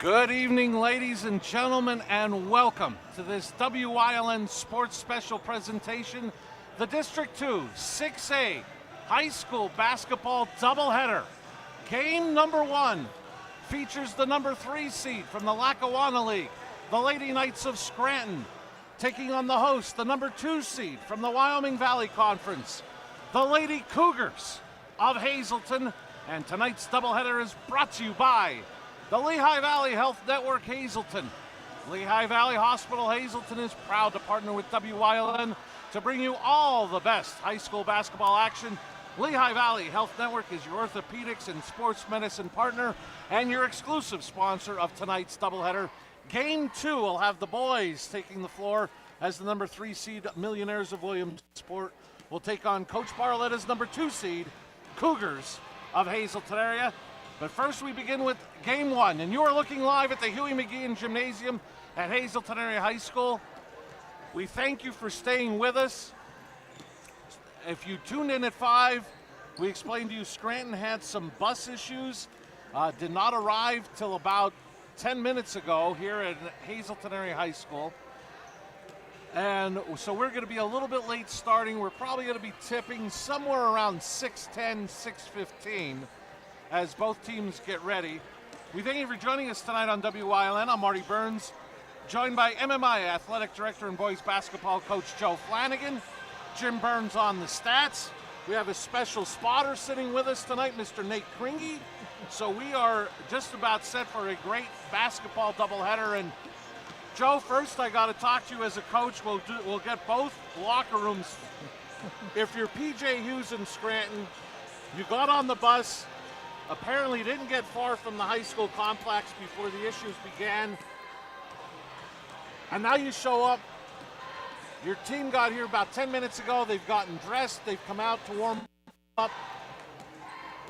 Good evening, ladies and gentlemen, and welcome to this WILN Sports Special presentation, the District 2 6A High School Basketball Doubleheader. Game number 1 features the number 3 seed from the Lackawanna League, the Lady Knights of Scranton, taking on the host, the number 2 seed from the Wyoming Valley Conference, the Lady Cougars of Hazleton. And tonight's doubleheader is brought to you by the Lehigh Valley Health Network Hazleton. Lehigh Valley Hospital Hazleton is proud to partner with WILN to bring you all the best high school basketball action. Lehigh Valley Health Network is your orthopedics and sports medicine partner and your exclusive sponsor of tonight's doubleheader. Game 2 will have the boys taking the floor as the number 3 seed Millionaires of Williamsport will take on Coach Barletta's number 2 seed Cougars of Hazleton area. But first we begin with game 1, and you are looking live at the Huey McGeehan Gymnasium at Hazleton Area High School. We thank you for staying with us. If you tuned in at 5, we explained to you Scranton had some bus issues, did not arrive till about 10 minutes ago here at Hazleton Area High School. And so we're going to be a little bit late starting. We're probably going to be tipping somewhere around 6:10, 6:15. as both teams get ready. We thank you for joining us tonight on WILN. I'm Marty Burns, joined by MMI Athletic Director and Boys Basketball Coach Joe Flanagan. Jim Burns on the stats. We have a special spotter sitting with us tonight, Mr. Nate Kringy. So we are just about set for a great basketball doubleheader. And Joe, first I got to talk to you as a coach. We'll get both locker rooms. If you're PJ Hughes in Scranton, you got on the bus, apparently didn't get far from the high school complex before the issues began. And now you show up. Your team got here about 10 minutes ago. They've gotten dressed. They've come out to warm up.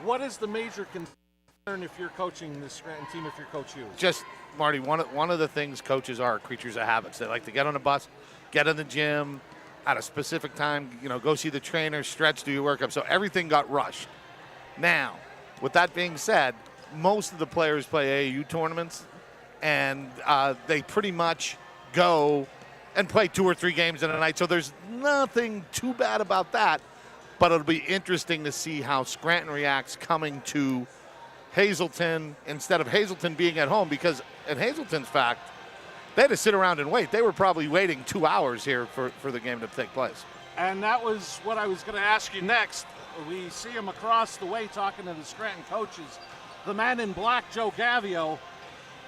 What is the major concern if you're coaching the Scranton team, if you're Coach Hughes? Just, Marty, one of the things coaches are creatures of habits. They like to get on a bus, get in the gym at a specific time, go see the trainer, stretch, do your workup. So everything got rushed. Now, with that being said, most of the players play AAU tournaments, and they pretty much go and play 2 or 3 games in a night. So there's nothing too bad about that, but it'll be interesting to see how Scranton reacts coming to Hazleton instead of Hazleton being at home, because in Hazleton's fact, they had to sit around and wait. They were probably waiting 2 hours here for the game to take place. And that was what I was going to ask you next. We see him across the way talking to the Scranton coaches. The man in black, Joe Gavio.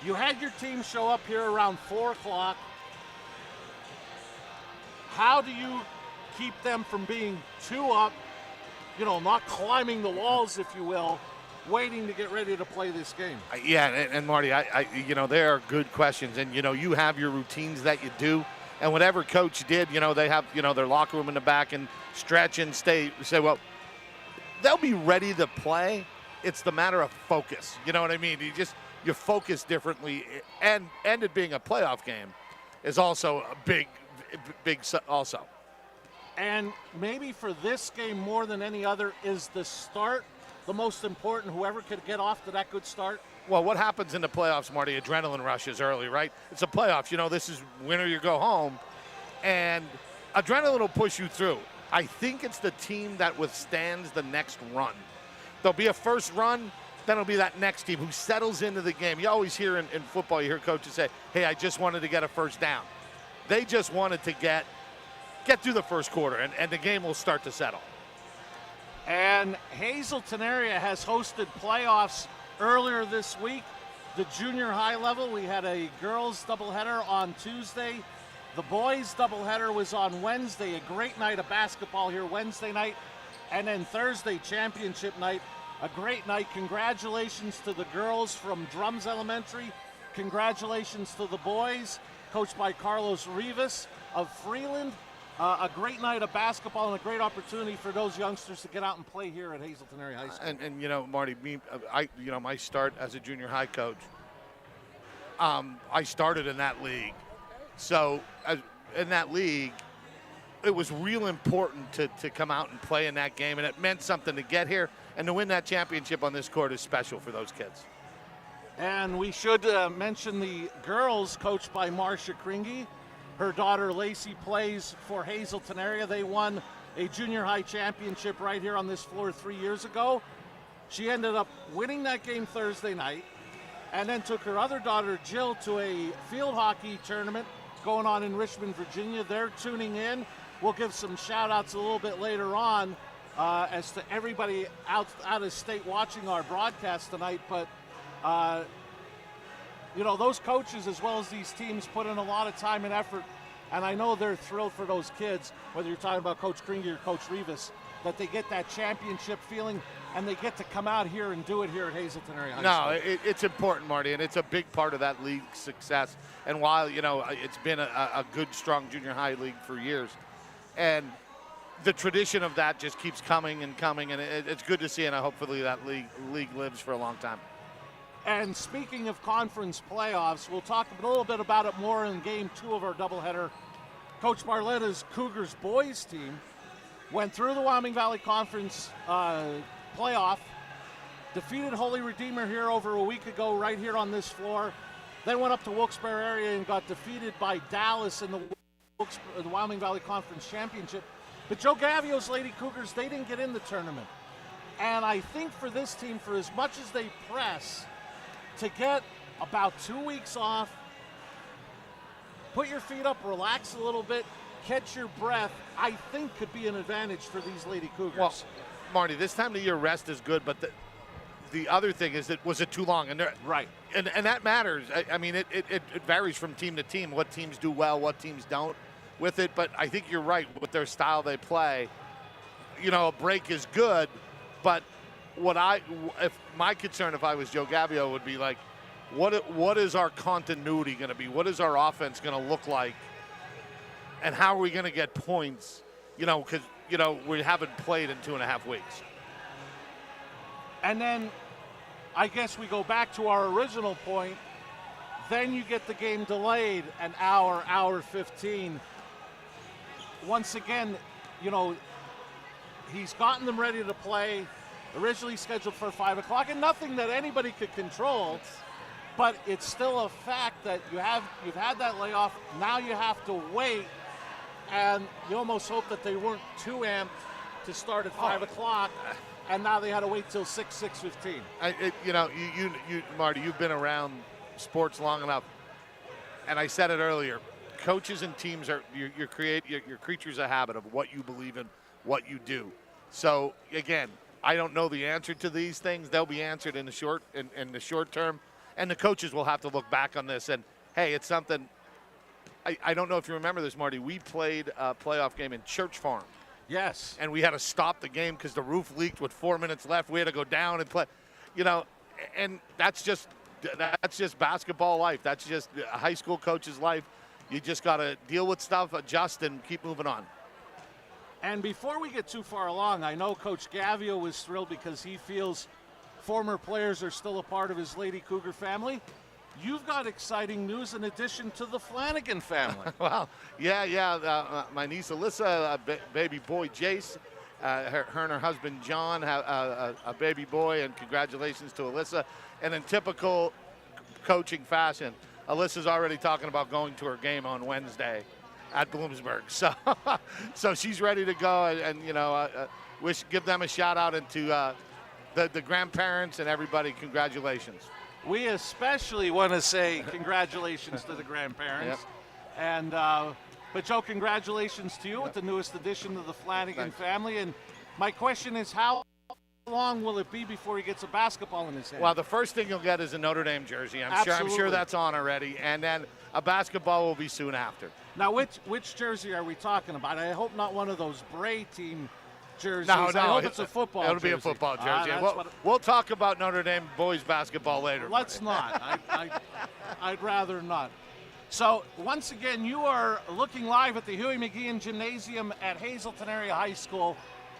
You had your team show up here around 4 o'clock. How do you keep them from being too up, not climbing the walls, if you will, waiting to get ready to play this game? Yeah, and Marty, they are good questions. And, you have your routines that you do. And whatever coach did, they have, their locker room in the back and stretch and say, well, they'll be ready to play. It's the matter of focus. You know what I mean? You focus differently. And it being a playoff game is also a big also. And maybe for this game more than any other, is the start the most important? Whoever could get off to that good start? Well, what happens in the playoffs, Marty? Adrenaline rushes early, right? It's a playoffs. This is win or you go home. And adrenaline will push you through. I think it's the team that withstands the next run. There'll be a first run, then it'll be that next team who settles into the game. You always hear in football, you hear coaches say, hey, I just wanted to get a first down. They just wanted to get through the first quarter, and the game will start to settle. And Hazleton area has hosted playoffs earlier this week. The junior high level, we had a girls doubleheader on Tuesday. The boys doubleheader was on Wednesday, a great night of basketball here Wednesday night. And then Thursday, championship night, a great night. Congratulations to the girls from Drums Elementary. Congratulations to the boys, coached by Carlos Rivas of Freeland. A great night of basketball and a great opportunity for those youngsters to get out and play here at Hazleton Area High School. And Marty, my start as a junior high coach, I started in that league. So in that league, it was real important to come out and play in that game, and it meant something to get here. And to win that championship on this court is special for those kids. And we should mention the girls coached by Marcia Kringy. Her daughter Lacey plays for Hazleton area. They won a junior high championship right here on this floor 3 years ago. She ended up winning that game Thursday night and then took her other daughter Jill to a field hockey tournament going on in Richmond, Virginia. They're tuning in. We'll give some shout outs a little bit later on as to everybody out of state watching our broadcast tonight. But those coaches as well as these teams put in a lot of time and effort, and I know they're thrilled for those kids, whether you're talking about Coach Kringy or Coach Rivas, that they get that championship feeling and they get to come out here and do it here at Hazleton Area High School. It's important, Marty, and it's a big part of that league's success. And while, it's been a good, strong junior high league for years, and the tradition of that just keeps coming and coming, and it's good to see, and hopefully that league lives for a long time. And speaking of conference playoffs, we'll talk a little bit about it more in Game 2 of our doubleheader. Coach Barletta's Cougars boys team went through the Wyoming Valley Conference playoff, defeated Holy Redeemer here over a week ago right here on this floor, then went up to Wilkes-Barre area and got defeated by Dallas in the Wyoming Valley Conference Championship. But Joe Gavio's Lady Cougars, they didn't get in the tournament. And I think for this team, for as much as they press, to get about 2 weeks off, put your feet up, relax a little bit, catch your breath, I think could be an advantage for these Lady Cougars. Well, Marty, this time of year rest is good, but the other thing is, was it too long? And right. And that matters. I mean, it varies from team to team, what teams do well, what teams don't with it. But I think you're right with their style they play. A break is good, but if my concern if I was Joe Gavio would be like, what is our continuity going to be? What is our offense going to look like? And how are we going to get points? Because we haven't played in 2.5 weeks. And then I guess we go back to our original point. Then you get the game delayed an hour 15. Once again, he's gotten them ready to play, originally scheduled for 5 o'clock, and nothing that anybody could control. But it's still a fact that you've had that layoff. Now you have to wait, and you almost hope that they weren't too amped to start at 5 o'clock, and now they had to wait till 6:15. You Marty, you've been around sports long enough, and I said it earlier. Coaches and teams are you're creatures of habit of what you believe in, what you do. So again, I don't know the answer to these things. They'll be answered in the short term, and the coaches will have to look back on this. And hey, it's something. I don't know if you remember this, Marty. We played a playoff game in Church Farm. Yes. And we had to stop the game because the roof leaked with 4 minutes left. We had to go down and play. And that's just basketball life. That's just a high school coach's life. You just got to deal with stuff, adjust, and keep moving on. And before we get too far along, I know Coach Gavio was thrilled because he feels former players are still a part of his Lady Cougar family. You've got exciting news in addition to the Flanagan family. Well, yeah. My niece Alyssa, baby boy Jace, her and her husband John have a baby boy, and congratulations to Alyssa. And in typical coaching fashion, Alyssa's already talking about going to her game on Wednesday at Bloomsburg. So she's ready to go, and give them a shout out, and to the grandparents and everybody, congratulations. We especially want to say congratulations to the grandparents. Yep. And but Joe, congratulations to you with the newest addition to the Flanagan family. And my question is, how long will it be before he gets a basketball in his hand? Well, the first thing you'll get is a Notre Dame jersey. I'm sure that's on already, and then a basketball will be soon after. Now, which jersey are we talking about? I hope not one of those Bray team jerseys. No, I hope it's a football jersey. It'll be a football jersey. We'll talk about Notre Dame boys basketball later. Let's not. I'd rather not. So, once again, you are looking live at the Huey McGeehan Gymnasium at Hazleton Area High School.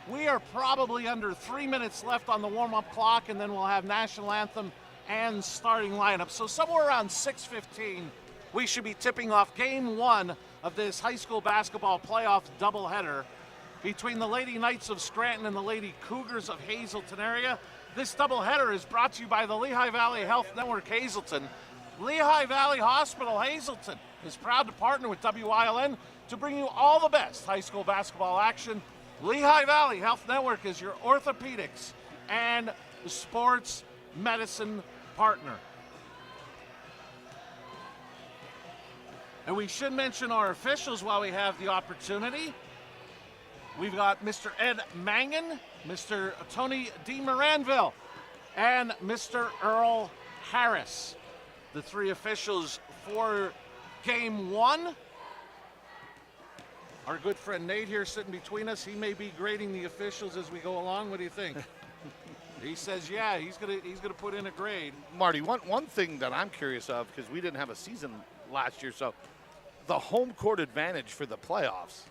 We are probably under 3 minutes left on the warm-up clock, and then we'll have national anthem and starting lineup. So somewhere around 6:15, we should be tipping off Game 1 of this high school basketball playoff doubleheader. between the Lady Knights of Scranton and the Lady Cougars of Hazleton area. This doubleheader is brought to you by the Lehigh Valley Health Network Hazleton. Lehigh Valley Hospital Hazleton is proud to partner with WILN to bring you all the best high school basketball action. Lehigh Valley Health Network is your orthopedics and sports medicine partner. And we should mention our officials while we have the opportunity. We've got Mr. Ed Mangan, Mr. Tony D. Moranville, and Mr. Earl Harris. The three officials for Game 1. Our good friend Nate here sitting between us. He may be grading the officials as we go along. What do you think? He says, yeah, he's gonna put in a grade. Marty, one thing that I'm curious of, because we didn't have a season last year, so the home court advantage for the playoffs,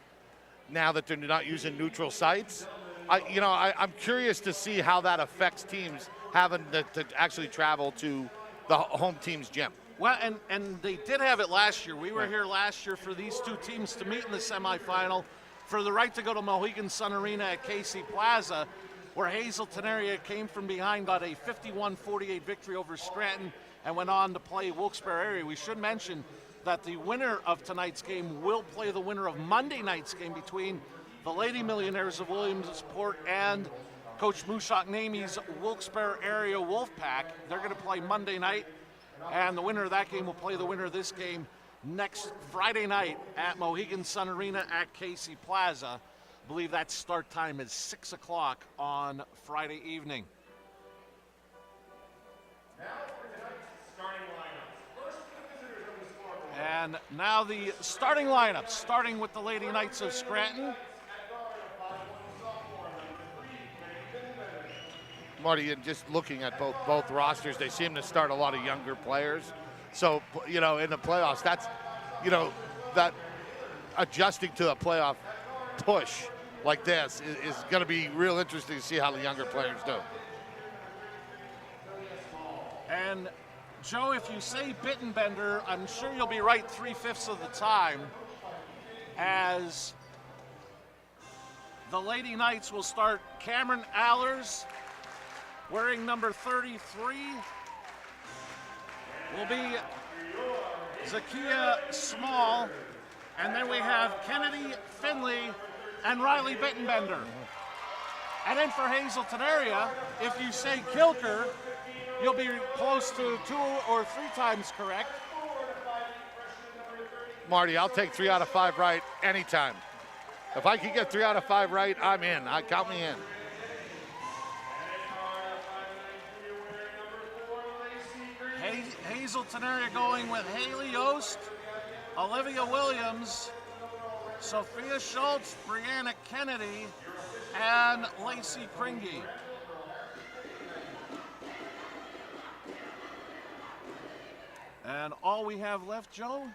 now that they're not using neutral sites, I'm curious to see how that affects teams having to actually travel to the home team's gym. Well, and they did have it last year. We were here last year for these two teams to meet in the semifinal for the right to go to Mohegan Sun Arena at KC Plaza, where Hazleton area came from behind, got a 51-48 victory over Scranton, and went on to play Wilkes-Barre area. We should mention that the winner of tonight's game will play the winner of Monday night's game between the Lady Millionaires of Williamsport and Coach Mushak Namie's Wilkes-Barre area Wolfpack. They're going to play Monday night, and the winner of that game will play the winner of this game next Friday night at Mohegan Sun Arena at KC Plaza. I believe that start time is 6 o'clock on Friday evening. And now the starting lineup, starting with the Lady Knights of Scranton. Marty, and just looking at both rosters, they seem to start a lot of younger players. So, in the playoffs, that's, that adjusting to a playoff push like this is going to be real interesting to see how the younger players do. And Joe, if you say Bittenbender, I'm sure you'll be right 3/5 of the time, as the Lady Knights will start Cameron Allers, wearing number 33, will be Zakia Small, and then we have Kennedy Finley and Riley Bittenbender. And then for Hazleton area, if you say Kilker, you'll be close to 2 or 3 times correct. Marty, I'll take 3 out of 5 right anytime. If I can get 3 out of 5 right, I'm in. Count me in. Hazleton area going with Haley Yost, Olivia Williams, Sophia Schultz, Brianna Kennedy, and Lacey Kringy. And all we have left, Joe,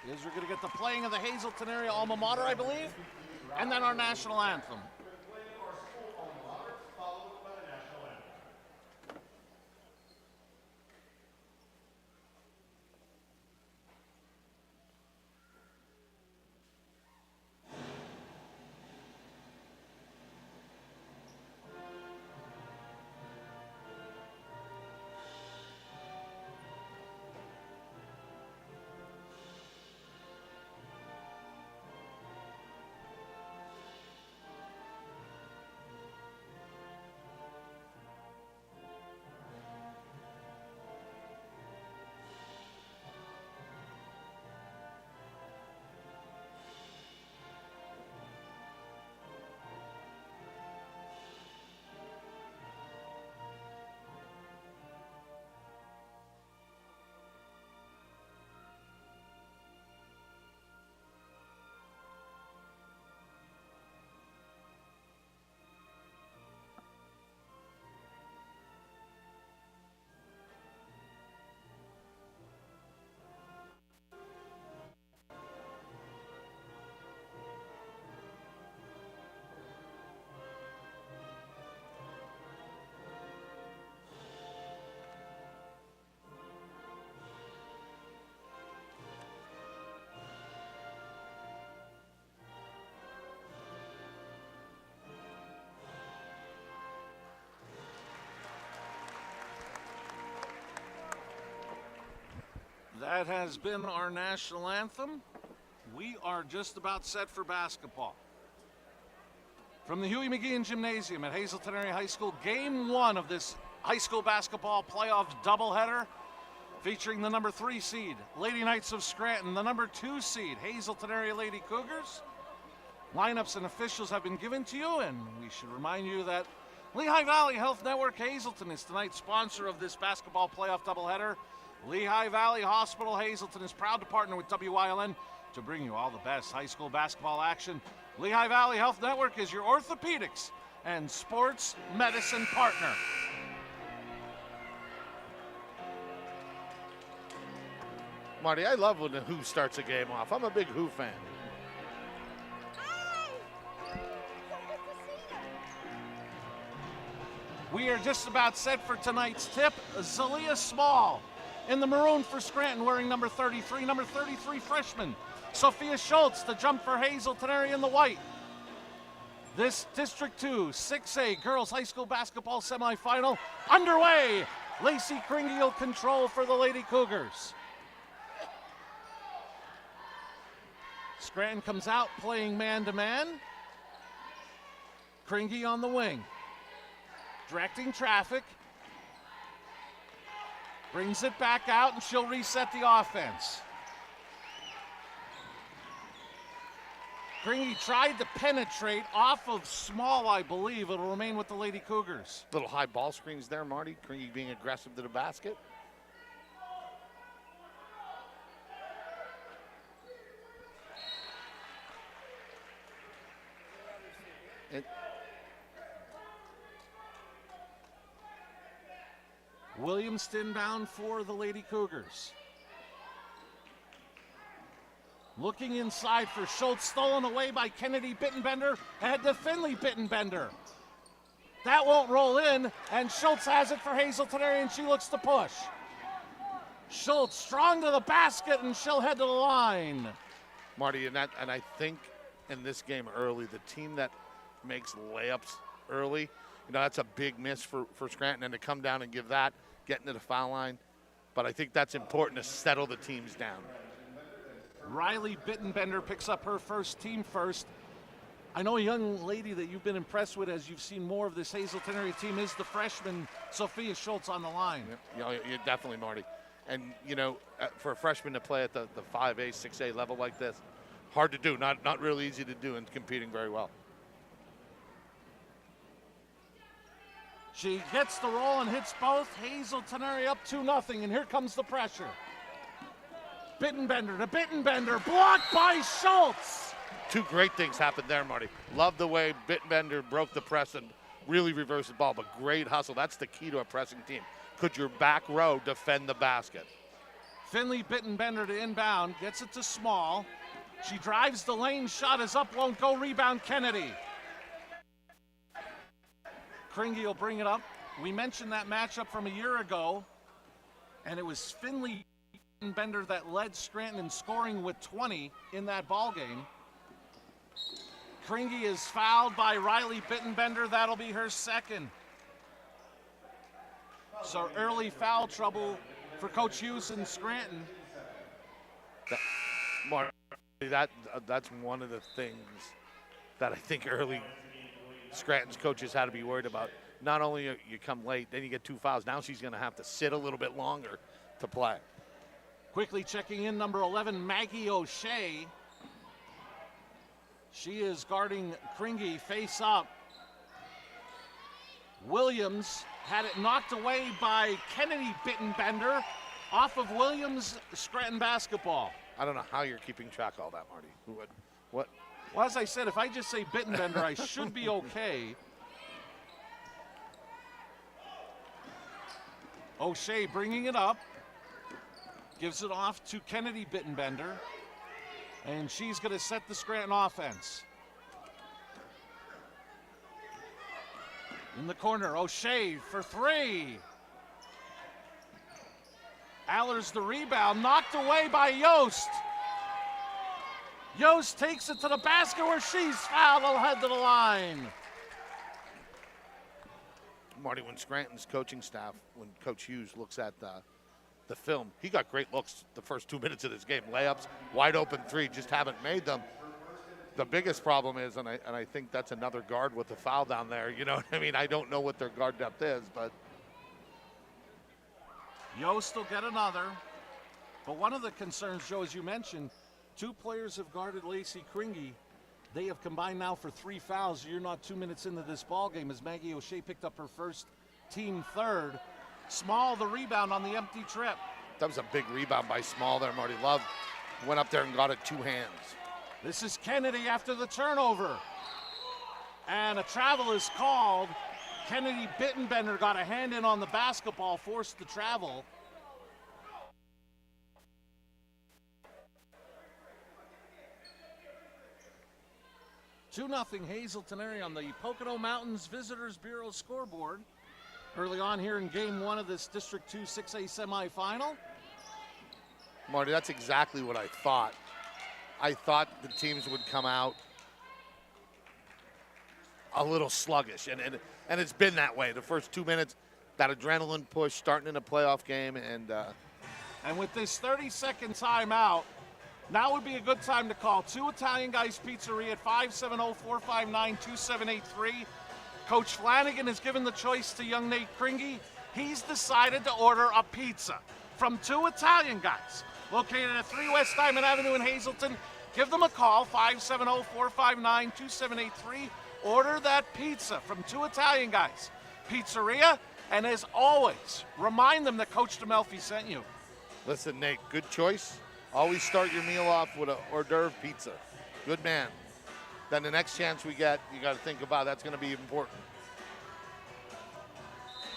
is we're going to get the playing of the Hazleton area alma mater, I believe, and then our national anthem. That has been our national anthem. We are just about set for basketball. From the Huey McGeehan Gymnasium at Hazleton Area High School, game 1 of this high school basketball playoff doubleheader featuring the number 3 seed, Lady Knights of Scranton, the number 2 seed, Hazleton Area Lady Cougars. Lineups and officials have been given to you, and we should remind you that Lehigh Valley Health Network Hazleton is tonight's sponsor of this basketball playoff doubleheader. Lehigh Valley Hospital Hazleton is proud to partner with WILN to bring you all the best high school basketball action. Lehigh Valley Health Network is your orthopedics and sports medicine partner. Marty, I love when the Who starts a game off. I'm a big Who fan. We are just about set for tonight's tip. Zalia Small in the maroon for Scranton, wearing number 33. Number 33 freshman Sophia Schultz to jump for Hazleton Area in the white. This District 2 6A girls high school basketball semifinal underway. Lacey Kringy will control for the Lady Cougars. Scranton comes out playing man-to-man. Kringy on the wing, directing traffic. Brings it back out, and she'll reset the offense. Kringy tried to penetrate off of Small, I believe. It'll remain with the Lady Cougars. Little high ball screens there, Marty. Kringy being aggressive to the basket. Williams inbound for the Lady Cougars. Looking inside for Schultz, stolen away by Kennedy Bittenbender, ahead to Finley Bittenbender. That won't roll in, and Schultz has it for Hazleton Area, and she looks to push. Schultz strong to the basket, and she'll head to the line. Marty, and I think in this game early, the team that makes layups early, that's a big miss for Scranton, and to come down and give that, getting to the foul line. But I think that's important to settle the teams down. Riley Bittenbender picks up her first, team first. I know a young lady that you've been impressed with as you've seen more of this Hazleton Area team is the freshman Sophia Schultz on the line. Yeah, definitely, Marty. And, for a freshman to play at the 5A, 6A level like this, hard to do. Not really easy to do, and competing very well. She gets the roll and hits both. Hazleton Area up 2-0, and here comes the pressure. Bittenbender to Bittenbender, blocked by Schultz. Two great things happened there, Marty. Love the way Bittenbender broke the press and really reversed the ball, but great hustle. That's the key to a pressing team. Could your back row defend the basket? Finley Bittenbender to inbound, gets it to Small. She drives the lane, shot is up, won't go, rebound Kennedy. Kringy will bring it up. We mentioned that matchup from a year ago, and it was Finley Bittenbender that led Scranton in scoring with 20 in that ball game. Kringy is fouled by Riley Bittenbender. That'll be her second. So early foul trouble for Coach Hughes in Scranton. Marty, that's one of the things that I think early Scranton's coaches had to be worried about. Not only you come late, then you get 2 fouls. Now she's going to have to sit a little bit longer to play. Quickly checking in, number 11, Maggie O'Shea. She is guarding Kringy face up. Williams had it knocked away by Kennedy Bittenbender off of Williams. Scranton basketball. I don't know how you're keeping track of all that, Marty. What? Well, as I said, if I just say Bittenbender, I should be okay. O'Shea bringing it up. Gives it off to Kennedy Bittenbender. And she's going to set the Scranton offense. In the corner, O'Shea for 3. Allers the rebound, knocked away by Yost. Yost takes it to the basket where she's fouled. Will head to the line. Marty, when Scranton's coaching staff, when Coach Hughes looks at the film, he got great looks the first 2 minutes of this game. Layups, wide open three, just haven't made them. The biggest problem is, and I think that's another guard with the foul down there. You know what I mean? I don't know what their guard depth is, but. Yost will get another. But one of the concerns, Joe, as you mentioned, 2 players have guarded Lacey Kringy. They have combined now for 3 fouls. You're not 2 minutes into this ball game as Maggie O'Shea picked up her first, team third. Small, the rebound on the empty trip. That was a big rebound by Small there, Marty Love. Went up there and got it 2 hands. This is Kennedy after the turnover. And a travel is called. Kennedy Bittenbender got a hand in on the basketball, forced the travel. Two 0 Hazleton area on the Pocono Mountains Visitors Bureau scoreboard. Early on here in game 1 of this District 2 6A semifinal. Marty, that's exactly what I thought. I thought the teams would come out a little sluggish, and it's been that way. The first 2 minutes, that adrenaline push, starting in a playoff game, and with this 30-second timeout, now would be a good time to call 2 Italian Guys Pizzeria at 570-459-2783. Coach Flanagan has given the choice to young Nate Kringy. He's decided to order a pizza from 2 Italian Guys, located at 3 West Diamond Avenue in Hazleton. Give them a call, 570-459-2783. Order that pizza from 2 Italian Guys Pizzeria. And as always, remind them that Coach DeMelfi sent you. Listen, Nate, good choice. Always start your meal off with an hors d'oeuvre pizza. Good man. Then the next chance we get, you got to think about that's going to be important.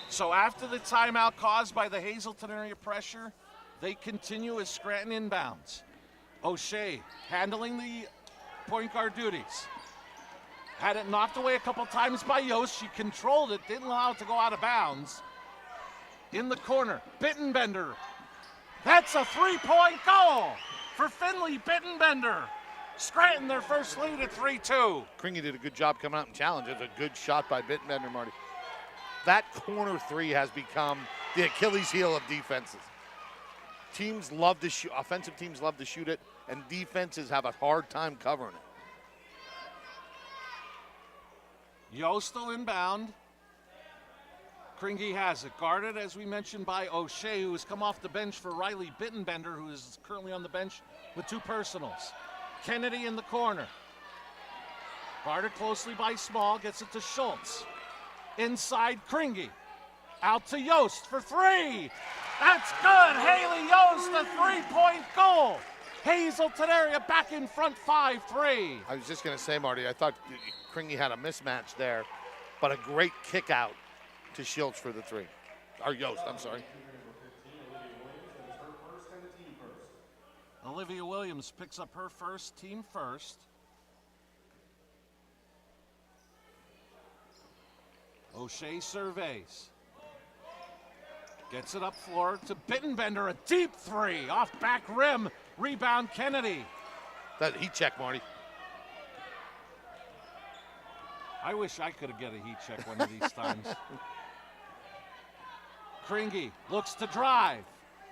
So after the timeout caused by the Hazleton area pressure, they continue as Scranton inbounds. O'Shea handling the point guard duties. Had it knocked away a couple times by Yost. She controlled it, didn't allow it to go out of bounds. In the corner, Bittenbender. That's a 3-point goal for Finley Bittenbender. Scranton, their first lead at 3-2. Kringy did a good job coming out and challenge. It's a good shot by Bittenbender, Marty. That corner three has become the Achilles heel of defenses. Teams love to shoot, offensive teams love to shoot it, and defenses have a hard time covering it. Yost still inbound. Kringy has it. Guarded, as we mentioned, by O'Shea, who has come off the bench for Riley Bittenbender, who is currently on the bench with 2 personals. Kennedy in the corner. Guarded closely by Small, gets it to Schultz. Inside Kringy. Out to Yost for 3. That's good. Haley Yost, a 3-point goal. Hazleton area back in front 5-3. I was just going to say, Marty, I thought Kringy had a mismatch there, but a great kick out to Schultz for the 3. Or Yost, I'm sorry. Olivia Williams picks up her first, team first. O'Shea surveys. Gets it up floor to Bittenbender, a deep 3 off back rim. Rebound Kennedy. That heat check, Marty. I wish I could have get a heat check one of these times. Kringy looks to drive.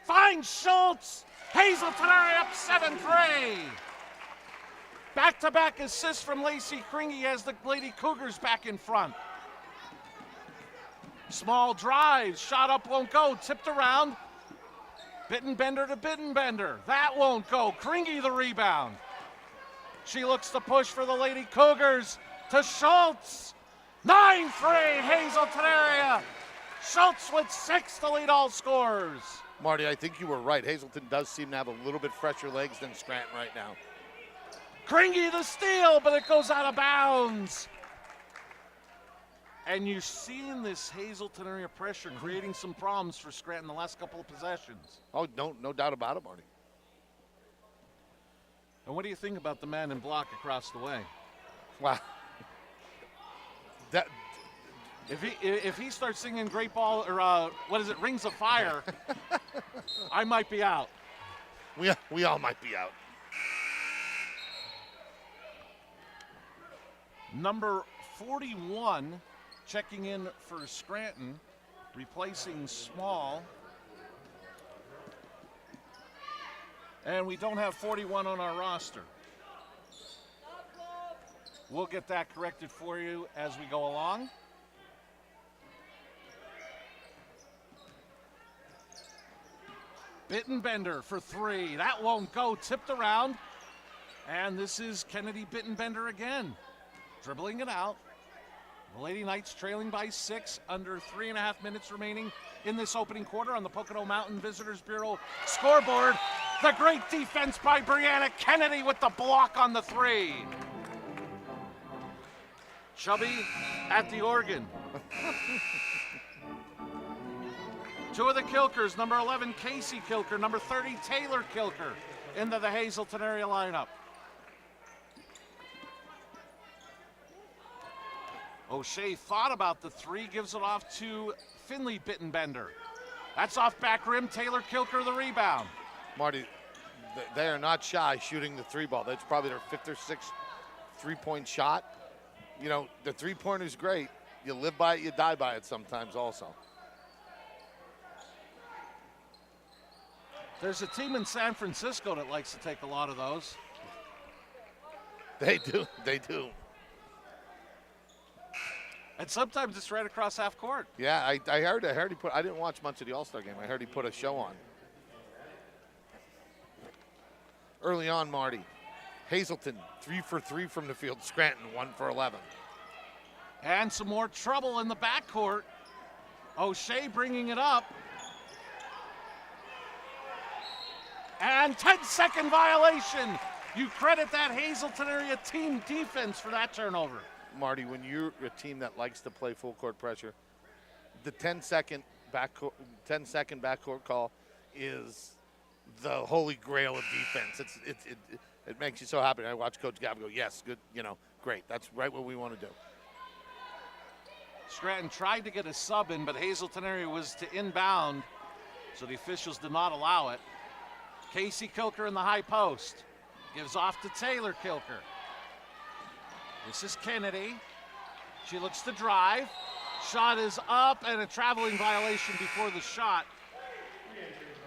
Finds Schultz. Hazleton area up 7-3. Back-to-back assists from Lacey Kringy as the Lady Cougars back in front. Small drives, shot up won't go, tipped around. Bittenbender to Bittenbender. That won't go. Kringy the rebound. She looks to push for the Lady Cougars to Schultz. 9-3 Hazleton area. Schultz with 6 to lead all scorers. Marty, I think you were right. Hazleton does seem to have a little bit fresher legs than Scranton right now. Kringy the steal, but it goes out of bounds. And you're seeing this Hazleton area pressure creating some problems for Scranton the last couple of possessions. Oh, no doubt about it, Marty. And what do you think about the man in block across the way? Wow. That if he starts singing Great Ball or what is it, Rings of Fire, I might be out. We all might be out. Number 41 checking in for Scranton, replacing Small. And we don't have 41 on our roster. We'll get that corrected for you as we go along. Bittenbender for three. That won't go. Tipped around. And this is Kennedy Bittenbender again. Dribbling it out. The Lady Knights trailing by 6, under 3.5 minutes remaining in this opening quarter on the Pocono Mountain Visitors Bureau scoreboard. The great defense by Brianna Kennedy with the block on the three. Chubby at the organ. Two of the Kilkers, number 11, Casey Kilker, number 30, Taylor Kilker, into the Hazleton area lineup. O'Shea thought about the three, gives it off to Finley Bittenbender. That's off back rim, Taylor Kilker the rebound. Marty, they are not shy shooting the three ball. That's probably their 5th or 6th three-point shot. You know, the three-pointer's great. You live by it, you die by it sometimes also. There's a team in San Francisco that likes to take a lot of those. They do, they do. And sometimes it's right across half court. Yeah, I heard he put, I didn't watch much of the All-Star game. I heard he put a show on. Early on, Marty. Hazleton, 3 for 3 from the field. Scranton, 1 for 11. And some more trouble in the backcourt. O'Shea bringing it up. And 10-second violation. You credit that Hazleton area team defense for that turnover. Marty, when you're a team that likes to play full court pressure, the 10-second backcourt call is the holy grail of defense. It makes you so happy. I watch Coach Gav go, yes, good, great. That's right what we want to do. Scranton tried to get a sub in, but Hazleton area was to inbound, so the officials did not allow it. Casey Kilker in the high post. Gives off to Taylor Kilker. This is Kennedy. She looks to drive. Shot is up, and a traveling violation before the shot.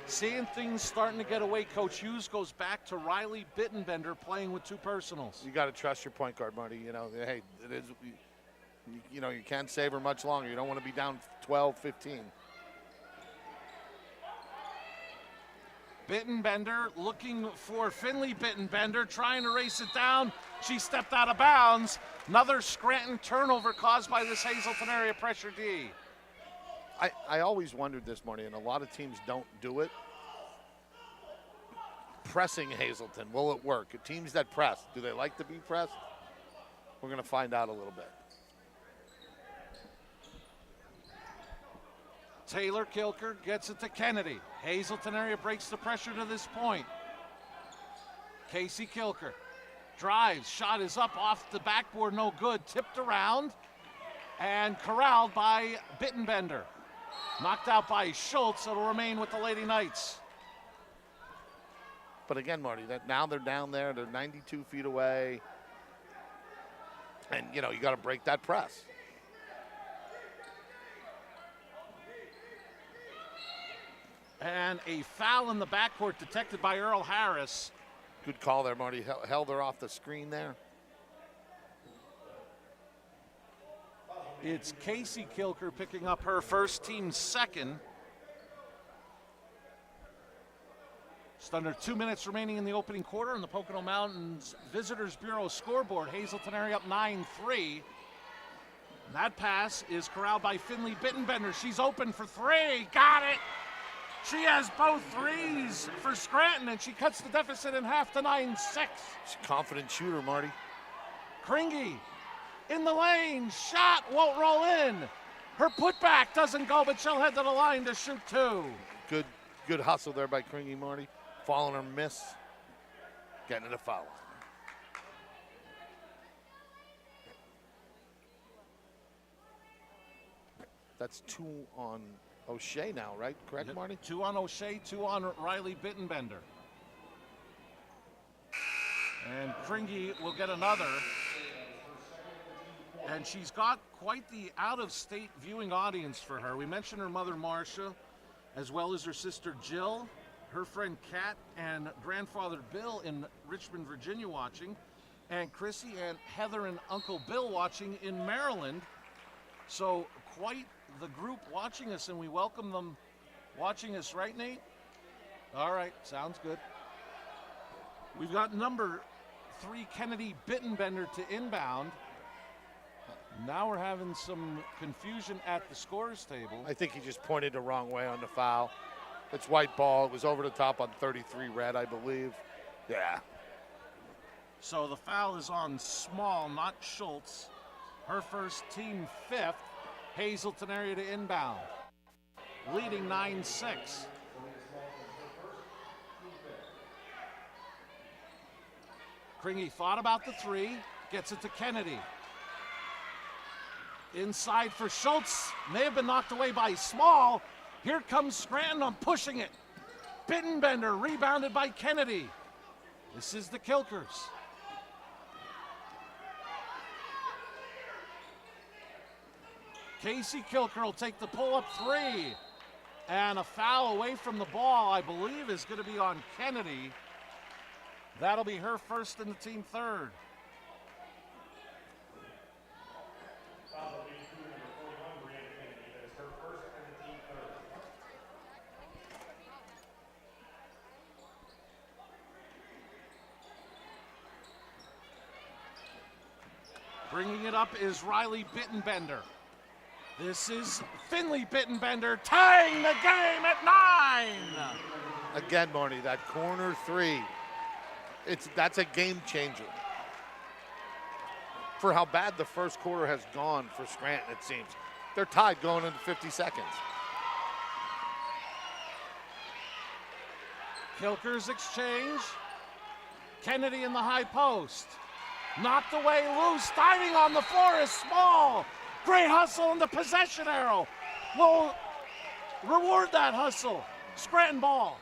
Seeing things starting to get away, Coach Hughes goes back to Riley Bittenbender playing with 2 personals. You got to trust your point guard, Marty. Hey, it is. You can't save her much longer. You don't want to be down 12, 15. Bittenbender looking for Finley Bittenbender, trying to race it down. She stepped out of bounds. Another Scranton turnover caused by this Hazleton area pressure D. I always wondered this, Marty, and a lot of teams don't do it. Pressing Hazleton, will it work? Teams that press, do they like to be pressed? We're going to find out a little bit. Taylor Kilker gets it to Kennedy. Hazleton area breaks the pressure to this point. Casey Kilker drives, shot is up off the backboard, no good. Tipped around and corralled by Bittenbender. Knocked out by Schultz, it'll remain with the Lady Knights. But again, Marty, now they're down there, they're 92 feet away. And, you got to break that press. And a foul in the backcourt detected by Earl Harris. Good call there, Marty. Held her off the screen there. It's Casey Kilker picking up her first, team second. Just under 2 minutes remaining in the opening quarter in the Pocono Mountains Visitors Bureau scoreboard. Hazleton area up 9-3. That pass is corralled by Finley Bittenbender. She's open for three. Got it. She has both threes for Scranton, and she cuts the deficit in half to 9-6. She's a confident shooter, Marty. Kringy in the lane. Shot won't roll in. Her putback doesn't go, but she'll head to the line to shoot 2. Good hustle there by Kringy, Marty. Following her miss. Getting it a foul. That's 2 on O'Shea now, right? Correct, Marty? 2 on O'Shea, 2 on Riley Bittenbender. And Kringy will get another. And she's got quite the out-of-state viewing audience for her. We mentioned her mother, Marcia, as well as her sister, Jill. her friend Kat and grandfather Bill in Richmond, Virginia watching, and Chrissy and Heather and Uncle Bill watching in Maryland. So quite the group watching us, and we welcome them watching us, right, Nate? All right, sounds good. We've got number 3 Kennedy Bittenbender to inbound. Now we're having some confusion at the scorer's table. I think he just pointed the wrong way on the foul. It's white ball. It was over the top on 33 red, I believe. Yeah. So the foul is on Small, not Schultz. Her first, team 5th. Hazleton area to inbound. Leading 9-6. Kringy thought about the 3. Gets it to Kennedy. Inside for Schultz. May have been knocked away by Small. Here comes Scranton on pushing it. Bittenbender rebounded by Kennedy. This is the Kilkers. Casey Kilker will take the pull-up 3. And a foul away from the ball, I believe, is going to be on Kennedy. That'll be her first and the team 3rd. Bringing it up is Riley Bittenbender. This is Finley Bittenbender tying the game at 9. Again, Marty, that corner 3, that's a game changer. For how bad the first quarter has gone for Scranton, it seems. They're tied going into 50 seconds. Kilker's exchange. Kennedy in the high post. Knocked away loose, diving on the floor is Small. Great hustle in the possession arrow. Will reward that hustle. Scranton ball.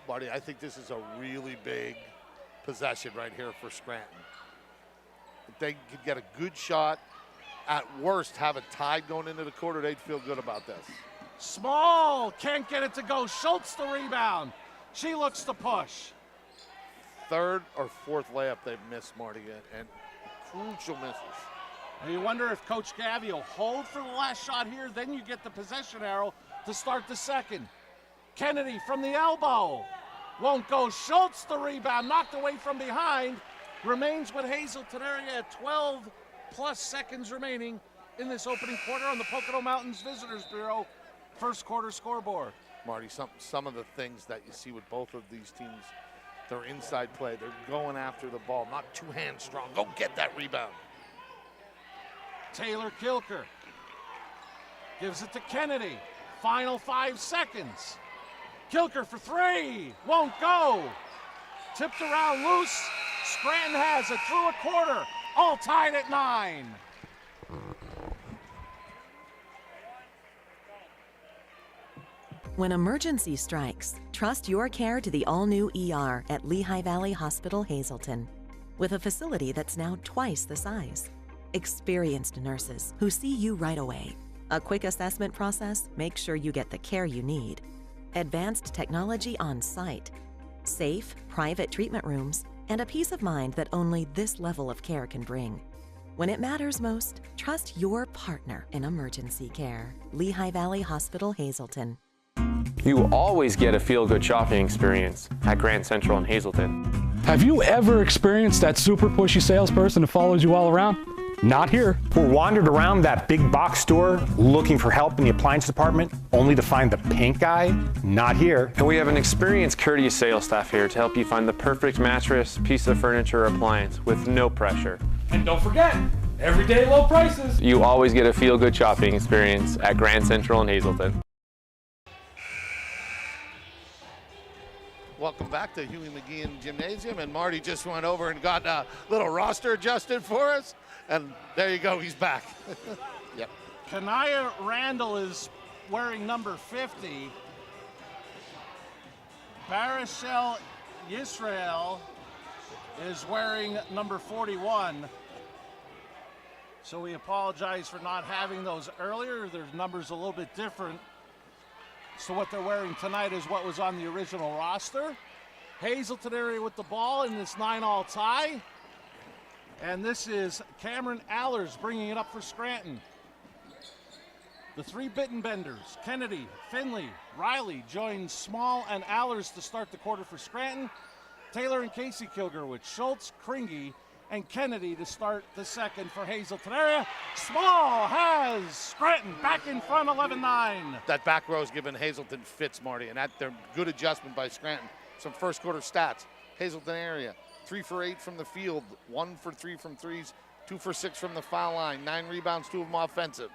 Marty, I think this is a really big possession right here for Scranton. If they could get a good shot, at worst have it tied going into the quarter, they'd feel good about this. Small can't get it to go. Schultz the rebound. She looks to push. 3rd or 4th layup they've missed, Marty, and crucial misses. And you wonder if Coach Gavi will hold for the last shot here, then you get the possession arrow to start the second. Kennedy from the elbow. Won't go. Schultz the rebound, knocked away from behind. Remains with Hazleton area at 12 plus seconds remaining in this opening quarter on the Pocono Mountains Visitors Bureau first quarter scoreboard. Marty, some of the things that you see with both of these teams, their inside play, they're going after the ball, not two hands strong. Go get that rebound. Taylor Kilker gives it to Kennedy. Final 5 seconds. Kilker for 3. Won't go. Tipped around loose. Scranton has it through a quarter. All tied at 9. When emergency strikes, trust your care to the all-new ER at Lehigh Valley Hospital Hazleton. With a facility that's now twice the size. Experienced nurses who see you right away. A quick assessment process makes sure you get the care you need. Advanced technology on site. Safe, private treatment rooms, and a peace of mind that only this level of care can bring. When it matters most, trust your partner in emergency care. Lehigh Valley Hospital Hazleton. You always get a feel-good shopping experience at Grand Central in Hazleton. Have you ever experienced that super pushy salesperson who follows you all around? Not here. Or wandered around that big box store looking for help in the appliance department, only to find the pink guy? Not here. And we have an experienced, courteous sales staff here to help you find the perfect mattress, piece of furniture, or appliance with no pressure. And don't forget, everyday low prices. You always get a feel-good shopping experience at Grand Central in Hazleton. Welcome back to Huey McGeehan Gymnasium, and Marty just went over and got a little roster adjusted for us, and there you go, he's back. Yep. Kanaya Randall is wearing number 50. Barishel Yisrael is wearing number 41. So we apologize for not having those earlier. Their numbers a little bit different. So what they're wearing tonight is what was on the original roster. Hazleton area with the ball in this 9-all tie. And this is Cameron Allers bringing it up for Scranton. The three Bittenbenders, Kennedy, Finley, Riley, join Small and Allers to start the quarter for Scranton. Taylor and Casey Kilgore, Schultz, Kringy, and Kennedy to start the second for Hazleton area. Small has Scranton back in front, 11-9. That back row's given Hazleton fits, Marty, and they're good adjustment by Scranton. Some first quarter stats. Hazleton area, 3 for 8 from the field, 1 for 3 from threes, 2 for 6 from the foul line, 9 rebounds, 2 of them offensive.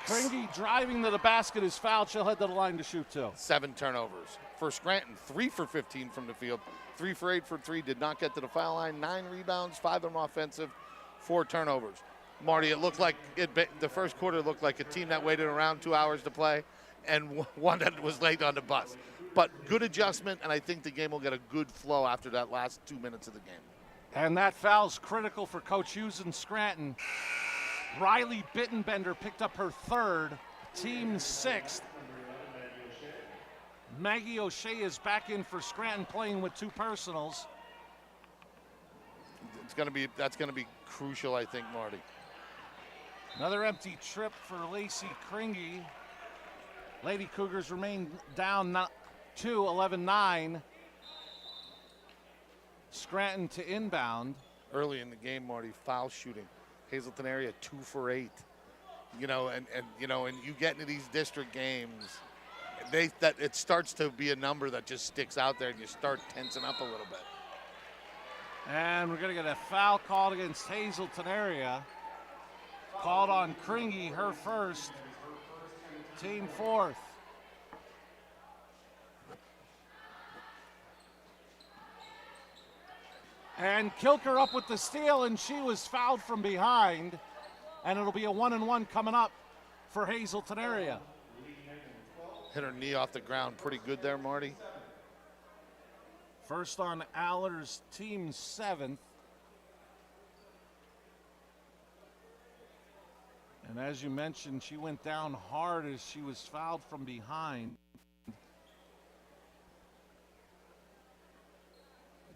Kringy driving to the basket is fouled. She'll head to the line to shoot 2. 7 turnovers. For Scranton, 3 for 15 from the field, 3 for 8 for 3, did not get to the foul line, 9 rebounds, 5 of them offensive, 4 turnovers. Marty, it looked like the first quarter looked like a team that waited around 2 hours to play and one that was late on the bus. But good adjustment, and I think the game will get a good flow after that last 2 minutes of the game. And that foul's critical for Coach Hughes and Scranton. Riley Bittenbender picked up her 3rd, team 6th. Maggie O'Shea is back in for Scranton, playing with 2 personals. That's gonna be crucial, I think, Marty. Another empty trip for Lacey Kringy. Lady Cougars remain down 2, 11-9. Scranton to inbound. Early in the game, Marty, foul shooting. Hazleton area 2 for 8. You know, and you get into these district games, it starts to be a number that just sticks out there, and you start tensing up a little bit. And we're going to get a foul called against Hazleton area. Called on Kringy, her first. Team 4th. And Kilker up with the steal, and she was fouled from behind. And it'll be a 1-and-1 coming up for Hazleton area. Hit her knee off the ground pretty good there, Marty. First on Allers, team 7th. And as you mentioned, she went down hard as she was fouled from behind.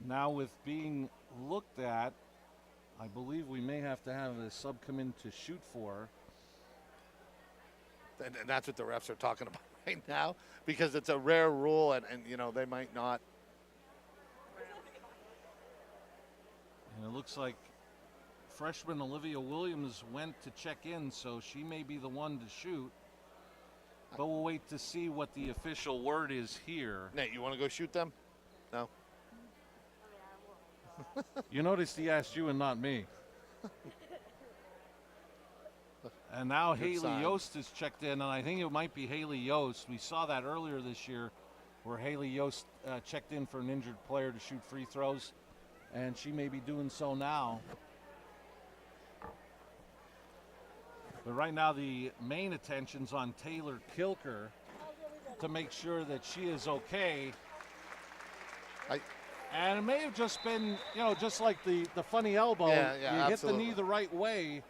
Now with being looked at, I believe we may have to have a sub come in to shoot for her. And that's what the refs are talking about right now, because it's a rare rule, and they might not. And it looks like freshman Olivia Williams went to check in, so she may be the one to shoot. But we'll wait to see what the official word is here. Nate, you want to go shoot them? No? You noticed he asked you and not me. And now Good Haley sign. Yost is checked in, and I think it might be Haley Yost. We saw that earlier this year where Haley Yost checked in for an injured player to shoot free throws, and she may be doing so now. But right now the main attention's on Taylor Kilker to make sure that she is okay. And it may have just been, just like the funny elbow. Yeah, you absolutely. hit the knee the right way,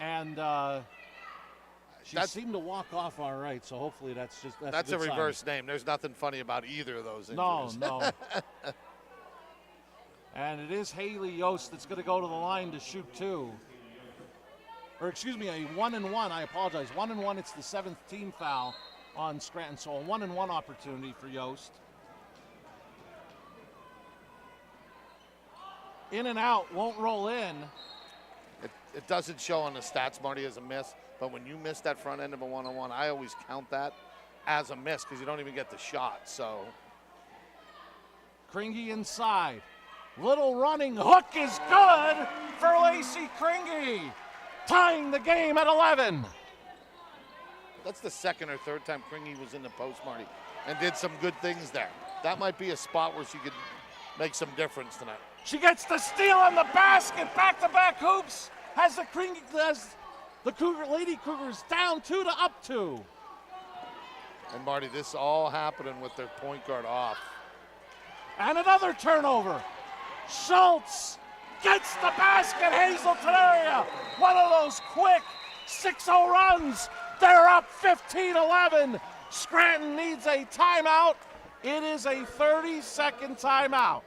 and she seemed to walk off all right. So hopefully that's a good reverse sign. name. There's nothing funny about either of those No, injuries. no. And it is Haley Yost that's going to go to the line to shoot 2. Or excuse me, a 1-and-1. I apologize. 1-and-1. It's the 7th team foul on Scranton. So a 1-and-1 opportunity for Yost. In and out, won't roll in. It doesn't show on the stats, Marty, as a miss, but when you miss that front end of a 1-on-1, I always count that as a miss because you don't even get the shot. So Kringy inside. Little running hook is good for Lacey Kringy, tying the game at 11. that's the second or third time Kringy was in the post, Marty, and did some good things there. That might be a spot where she could make some difference tonight. She gets the steal on the basket, back-to-back hoops. Has the Lady Cougars down 2 to up 2. And Marty, this all happening with their point guard off. And another turnover. Schultz gets the basket, Hazleton area. One of those quick 6-0 runs They're up 15-11. Scranton needs a timeout. It is a 30-second timeout.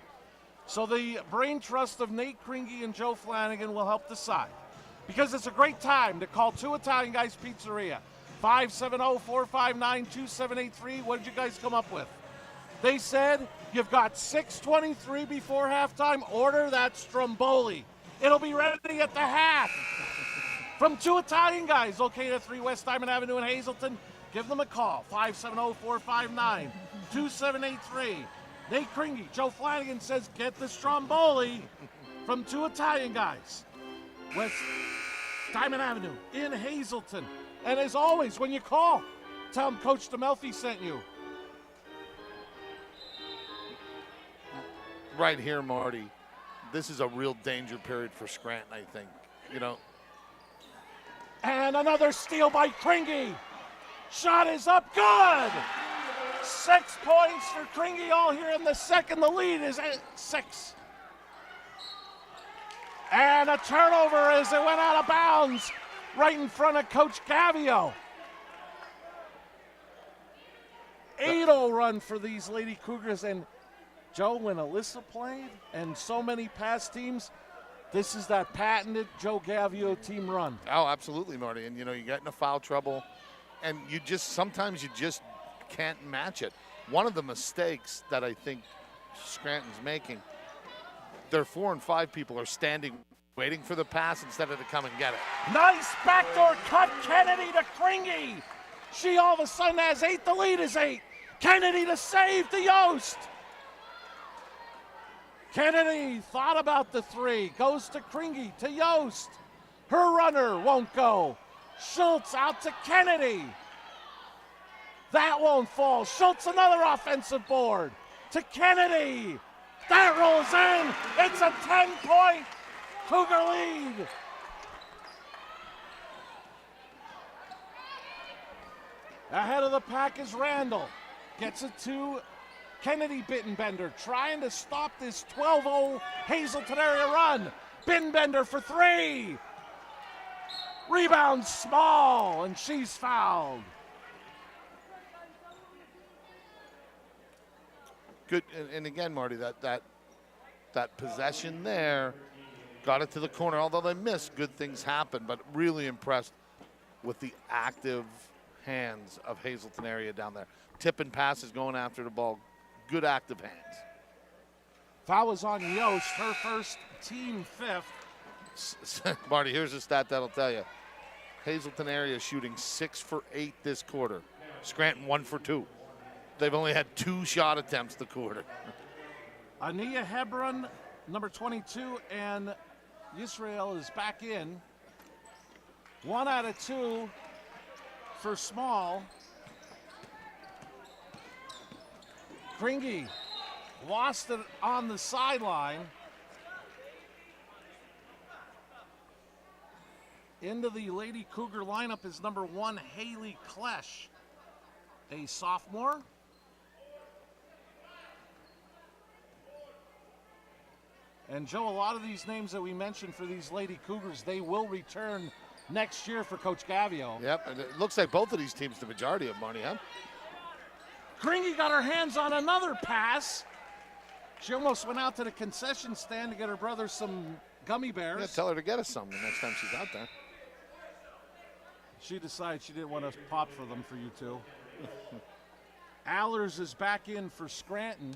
So the brain trust of Nate Kringe and Joe Flanagan will help decide. Because it's a great time to call Two Italian Guys Pizzeria. 570-459-2783. What did you guys come up with? They said you've got 6:23 before halftime. Order that Stromboli. It'll be ready at the half. From Two Italian Guys, located at 3 West Diamond Avenue in Hazleton. Give them a call, 570-459-2783. Nate Kringe, Joe Flanagan says get the Stromboli from Two Italian Guys. West Diamond Avenue in Hazleton. And as always, when you call, tell them Coach DeMelfi sent you. Right here, Marty, this is a real danger period for Scranton, I think. You know. And another steal by Kringe. Shot is up, good! 6 points for Kringe all here in the second. The lead is at 6. And a turnover as it went out of bounds right in front of Coach Gavio. 8-0 run for these Lady Cougars. And Joe, when Alyssa played and so many past teams, this is that patented Joe Gavio team run. Oh, absolutely, Marty. And, you know, you get into foul trouble, and sometimes you just can't match it. One of the mistakes that I think Scranton's making, their 4 and 5 people are standing waiting for the pass instead of to come and get it. Nice backdoor cut, Kennedy to Kringe. She all of a sudden has 8. The lead is 8. Kennedy to save to Yost. Kennedy thought about the 3. Goes to Kringe to Yost. Her runner won't go. Schultz out to Kennedy. That won't fall. Schultz another offensive board to Kennedy. That rolls in. It's a 10-point Cougar lead. Ahead of the pack is Randall. Gets it to Kennedy Bittenbender, trying to stop this 12-0 Hazleton area run. Bittenbender for 3. Rebound Small, and she's fouled. Good, and again, Marty, that possession there got it to the corner. Although they missed, good things happen. But really impressed with the active hands of Hazleton area down there. Tipping passes, going after the ball. Good active hands. Foul was on Yost, her first, team 5th. Marty, here's a stat that'll tell you. Hazleton area shooting 6 for 8 this quarter. Scranton 1 for 2. They've only had 2 shot attempts the quarter. Ania Hebron, number 22, and Yisrael is back in. 1 out of 2 for Small. Kringe lost it on the sideline. Into the Lady Cougar lineup is number 1, Haley Klesch, a sophomore. And Joe, a lot of these names that we mentioned for these Lady Cougars, they will return next year for Coach Gavio. Yep, and it looks like both of these teams, the majority of money, huh? Kringe got her hands on another pass. She almost went out to the concession stand to get her brother some gummy bears. Yeah, tell her to get us some the next time she's out there. She decided she didn't want to pop for them for you two. Allers is back in for Scranton.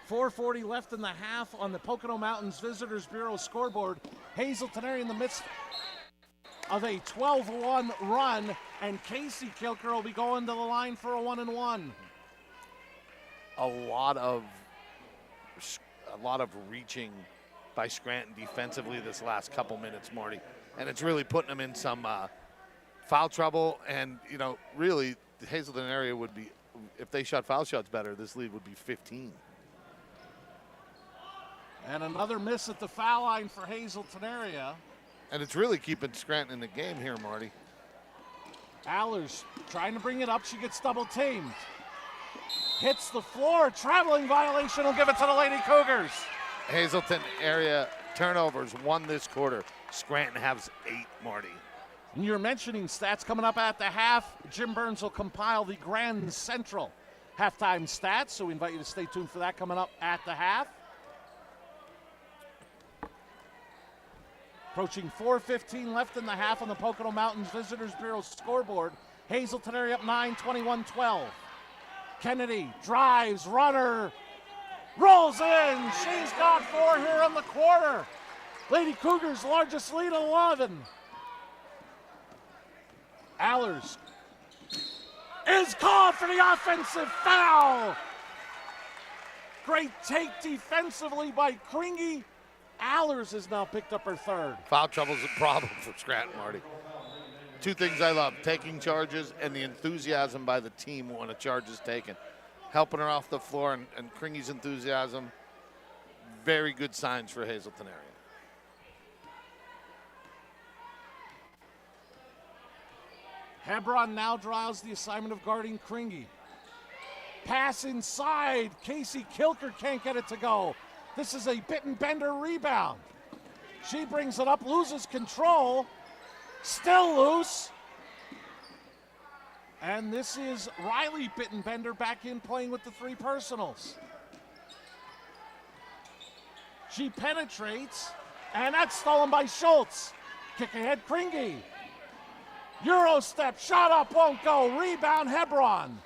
4:40 left in the half on the Pocono Mountains Visitors Bureau scoreboard. Hazleton area in the midst of a 12-1 run, and Casey Kilker will be going to the line for a 1-1. A lot of reaching by Scranton defensively this last couple minutes, Marty, and it's really putting them in some foul trouble. And you know, really, the Hazleton area would be, if they shot foul shots better, this lead would be 15. And another miss at the foul line for Hazleton area. And it's really keeping Scranton in the game here, Marty. Allers trying to bring it up. She gets double teamed. Hits the floor. Traveling violation will give it to the Lady Cougars. Hazleton area turnovers 1 this quarter. Scranton has 8, Marty. And you're mentioning stats coming up at the half. Jim Burns will compile the Grand Central halftime stats, so we invite you to stay tuned for that coming up at the half. Approaching 4:15 left in the half on the Pocono Mountains Visitors Bureau scoreboard. Hazleton area up 9, 21-12. Kennedy drives, runner, rolls in. She's got 4 here in the quarter. Lady Cougars' largest lead at 11. Allers is called for the offensive foul. Great take defensively by Kringy. Allers has now picked up her 3rd. Foul trouble's a problem for Scranton, Marty. 2 things I love, taking charges and the enthusiasm by the team when a charge is taken. Helping her off the floor and Kringy's enthusiasm, very good signs for Hazleton area. Hebron now draws the assignment of guarding Kringy. Pass inside. Casey Kilker can't get it to go. This is a Bittenbender rebound. She brings it up, loses control. Still loose. And this is Riley Bittenbender back in playing with the 3 personals. She penetrates, and that's stolen by Schultz. Kick ahead, Kringy. Euro step, shot up, won't go. Rebound, Hebron.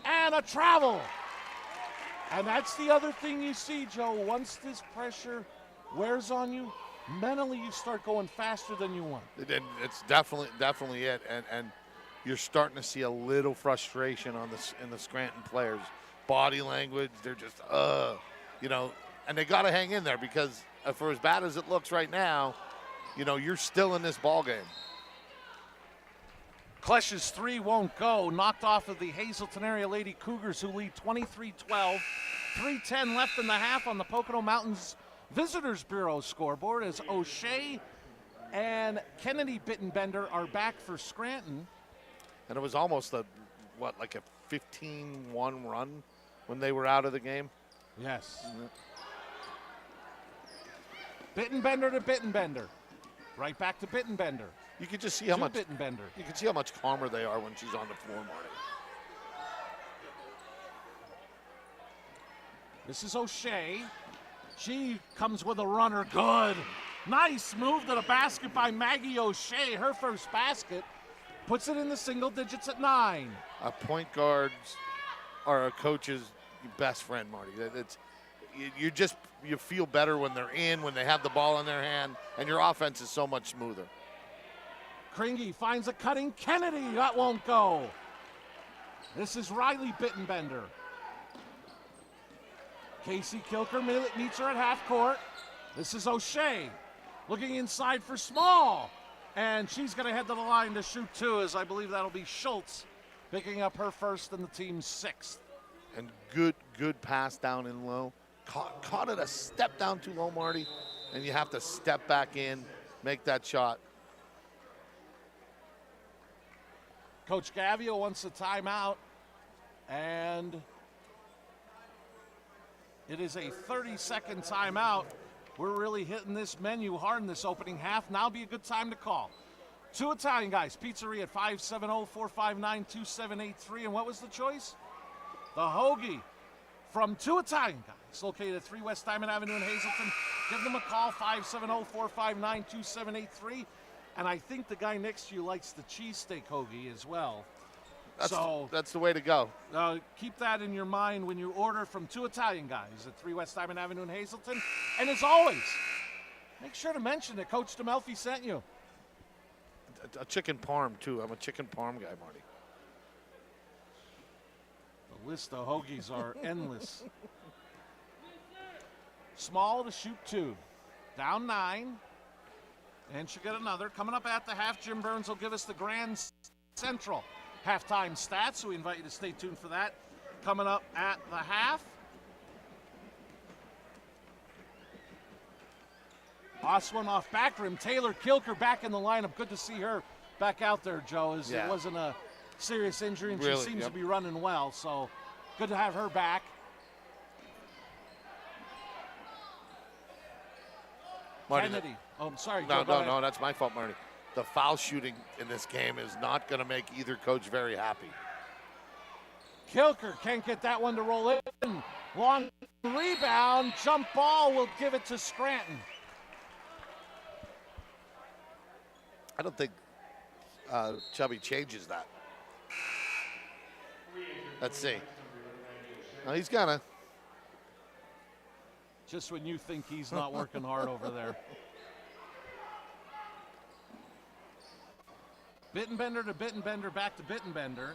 And a travel. And that's the other thing you see, Joe. Once this pressure wears on you, mentally you start going faster than you want. It's definitely it. And you're starting to see a little frustration in the Scranton players. Body language, they're just, and they got to hang in there because for as bad as it looks right now, you're still in this ball game. Klesch's 3 won't go. Knocked off of the Hazleton area Lady Cougars, who lead 23-12. 3:10 left in the half on the Pocono Mountains Visitors Bureau scoreboard as O'Shea and Kennedy Bittenbender are back for Scranton. And it was almost a 15-1 run when they were out of the game. Yes. Bittenbender to Bittenbender. Right back to Bittenbender. You can just see how much Bittenbender. You can see how much calmer they are when she's on the floor, Marty. This is O'Shea. She comes with a runner. Good. Nice move to the basket by Maggie O'Shea. Her first basket puts it in the single digits at 9. A point guards are a coach's best friend, Marty. You feel better when they're in, when they have the ball in their hand, and your offense is so much smoother. Kringy finds a cutting Kennedy. That won't go. This is Riley Bittenbender. Casey Kilker meets her at half court. This is O'Shea looking inside for Small. And she's going to head to the line to shoot 2, as I believe that'll be Schultz picking up her first and the team's 6th. And good pass down in low. Caught it a step down too low, Marty. And you have to step back in, make that shot. Coach Gavio wants a timeout, and it is a 30-second timeout. We're really hitting this menu hard in this opening half. Now be a good time to call. 2 Italian Guys, Pizzeria at 570-459-2783. And what was the choice? The Hoagie from 2 Italian Guys, located at 3 West Diamond Avenue in Hazleton. Give them a call, 570-459-2783. And I think the guy next to you likes the cheesesteak hoagie as well. That's the way to go. Keep that in your mind when you order from 2 Italian Guys at 3 West Diamond Avenue in Hazleton. And as always, make sure to mention that Coach DeMelfi sent you. A chicken parm, too. I'm a chicken parm guy, Marty. The list of hoagies are endless. Small to shoot 2. Down 9. And she'll get another. Coming up at the half, Jim Burns will give us the Grand Central halftime stats, so we invite you to stay tuned for that. Coming up at the half. Oswin off back rim. Taylor Kilker back in the lineup. Good to see her back out there, Joe, as it wasn't a serious injury, and really, she seems to be running well, so good to have her back. Marty, Kennedy. Oh, I'm sorry, No, Joe. no, that's my fault, Marty. the foul shooting in this game is not going to make either coach very happy. Kilker can't get that one to roll in. Long rebound, jump ball will give it to Scranton. I don't think Chubby changes that. Let's see. No, he's gonna. Just when you think he's not working hard over there. Bittenbender to Bittenbender, back to Bittenbender.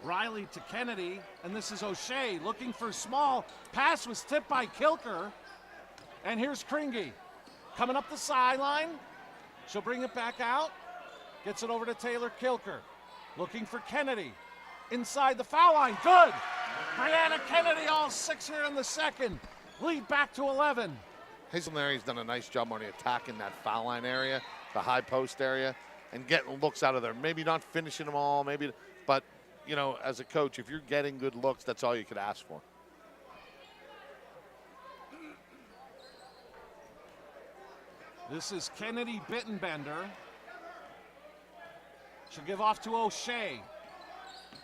Riley to Kennedy, and this is O'Shea looking for small. Pass was tipped by Kilker. And here's Kringy coming up the sideline. She'll bring it back out. Gets it over to Taylor Kilker. Looking for Kennedy. Inside the foul line. Good. Brianna Kennedy, all 6 here in the second. Lead back to 11. Hazelton done a nice job on attacking that foul line area, the high post area, and getting looks out of there. Maybe not finishing them all, maybe, but, you know, as a coach, if you're getting good looks, that's all you could ask for. This is Kennedy Bittenbender. She'll give off to O'Shea.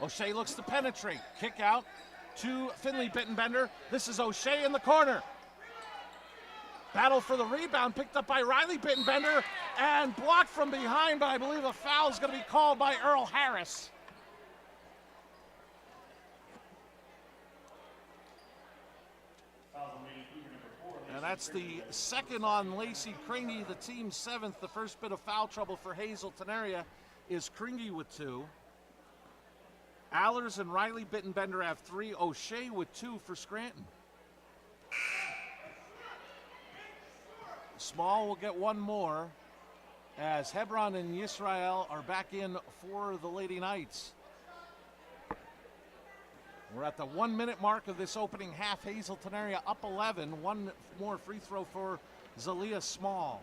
O'Shea looks to penetrate. Kick out to Finley Bittenbender. This is O'Shea in the corner. Battle for the rebound, picked up by Riley Bittenbender and blocked from behind, but I believe a foul is going to be called by Earl Harris. And that's the second on Lacey Kringy, the team's 7th. The first bit of foul trouble for Hazleton area is Kringy with 2. Allers and Riley Bittenbender have 3. O'Shea with 2 for Scranton. Small will get 1 more as Hebron and Yisrael are back in for the Lady Knights. We're at the 1-minute mark of this opening half. Hazleton area up 11. 1 more free throw for Zalia Small.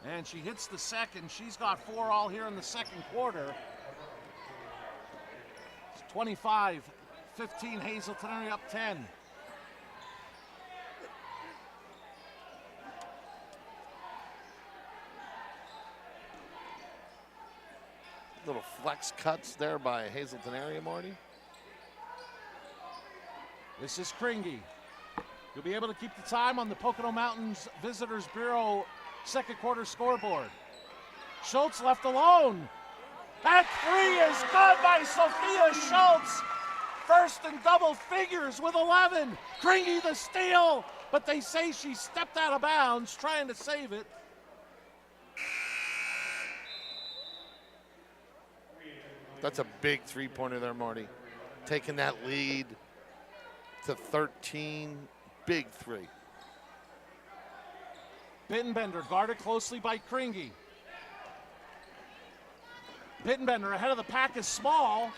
And she hits the second. She's got 4 all here in the second quarter. 25-15, Hazleton area up 10. Little flex cuts there by Hazleton area, Marty. This is Kringy. You'll be able to keep the time on the Pocono Mountains Visitors Bureau second quarter scoreboard. Schultz left alone. That 3 is good by Sophia Schultz. First in double figures with 11. Kringy the steal, but they say she stepped out of bounds trying to save it. That's a big three-pointer there, Marty. Taking that lead to 13, big 3. Bittenbender guarded closely by Kringy. Bittenbender ahead of the pack is Small.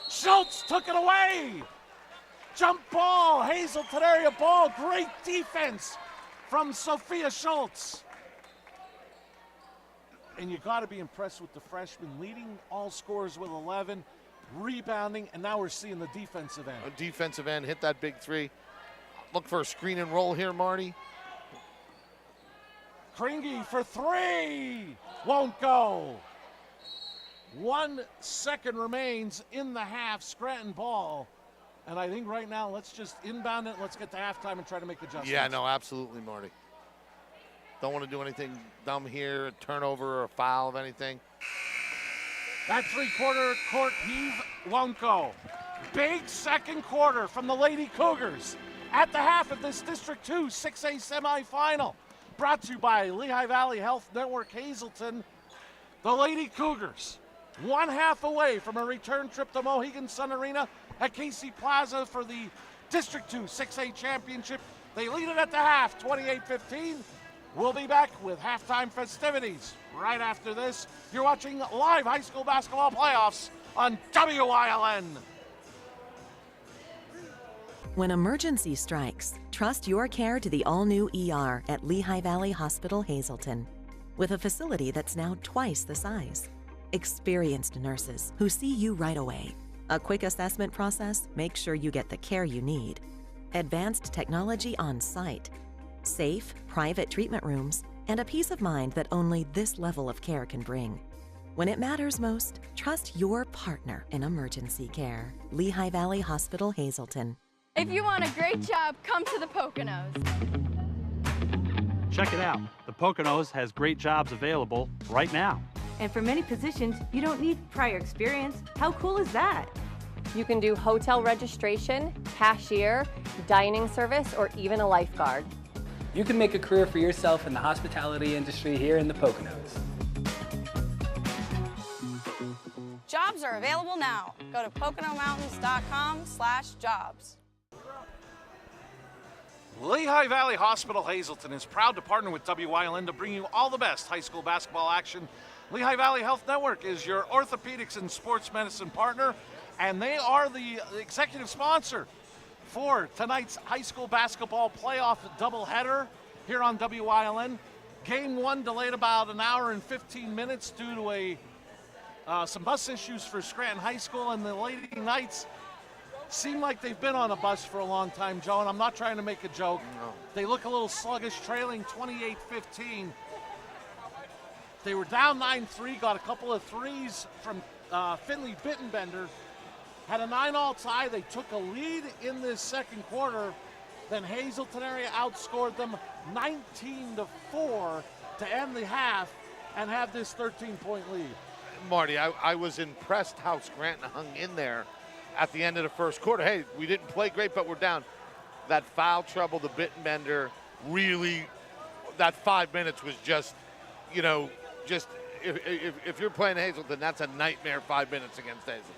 Schultz took it away. Jump ball, Hazleton area ball. Great defense from Sophia Schultz. And you got to be impressed with the freshman leading all scorers with 11, rebounding, and now we're seeing the defensive end. A defensive end hit that big 3. Look for a screen and roll here, Marty. Kringy for 3. Won't go. 1 second remains in the half. Scranton ball. And I think right now, let's just inbound it. Let's get to halftime and try to make adjustments. Yeah, no, absolutely, Marty. Don't want to do anything dumb here, a turnover or a foul of anything. That three-quarter court heave won't go. Big second quarter from the Lady Cougars at the half of this District 2 6A semifinal. Brought to you by Lehigh Valley Health Network Hazleton. The Lady Cougars, 1/2 away from a return trip to Mohegan Sun Arena at Casey Plaza for the District 2 6A championship. They lead it at the half, 28-15. We'll be back with halftime festivities right after this. You're watching live high school basketball playoffs on WILN. When emergency strikes, trust your care to the all-new ER at Lehigh Valley Hospital Hazleton. With a facility that's now twice the size. Experienced nurses who see you right away. A quick assessment process makes sure you get the care you need. Advanced technology on site. Safe, private treatment rooms, and a peace of mind that only this level of care can bring. When it matters most, trust your partner in emergency care. Lehigh Valley Hospital, Hazleton. If you want a great job, come to the Poconos. Check it out. The Poconos has great jobs available right now. And for many positions, you don't need prior experience. How cool is that? You can do hotel registration, cashier, dining service, or even a lifeguard. You can make a career for yourself in the hospitality industry here in the Poconos. Jobs are available now. Go to PoconoMountains.com/jobs. Lehigh Valley Hospital Hazleton is proud to partner with WILN to bring you all the best high school basketball action. Lehigh Valley Health Network is your orthopedics and sports medicine partner, and they are the executive sponsor for tonight's high school basketball playoff doubleheader here on WILN. Game 1 delayed about an hour and 15 minutes due to some bus issues for Scranton High School, and the Lady Knights seem like they've been on a bus for a long time, Joe, and I'm not trying to make a joke. No. They look a little sluggish, trailing 28-15. They were down 9-3, got a couple of threes from Finley Bittenbender, had a 9-all tie. They took a lead in this second quarter. Then Hazleton area outscored them 19-4 to end the half and have this 13-point lead. Marty, I was impressed how Scranton hung in there at the end of the first quarter. Hey, we didn't play great, but we're down. That foul trouble, the Bittenbender, really, that 5 minutes was just, you know, just if you're playing Hazleton, that's a nightmare 5 minutes against Hazleton.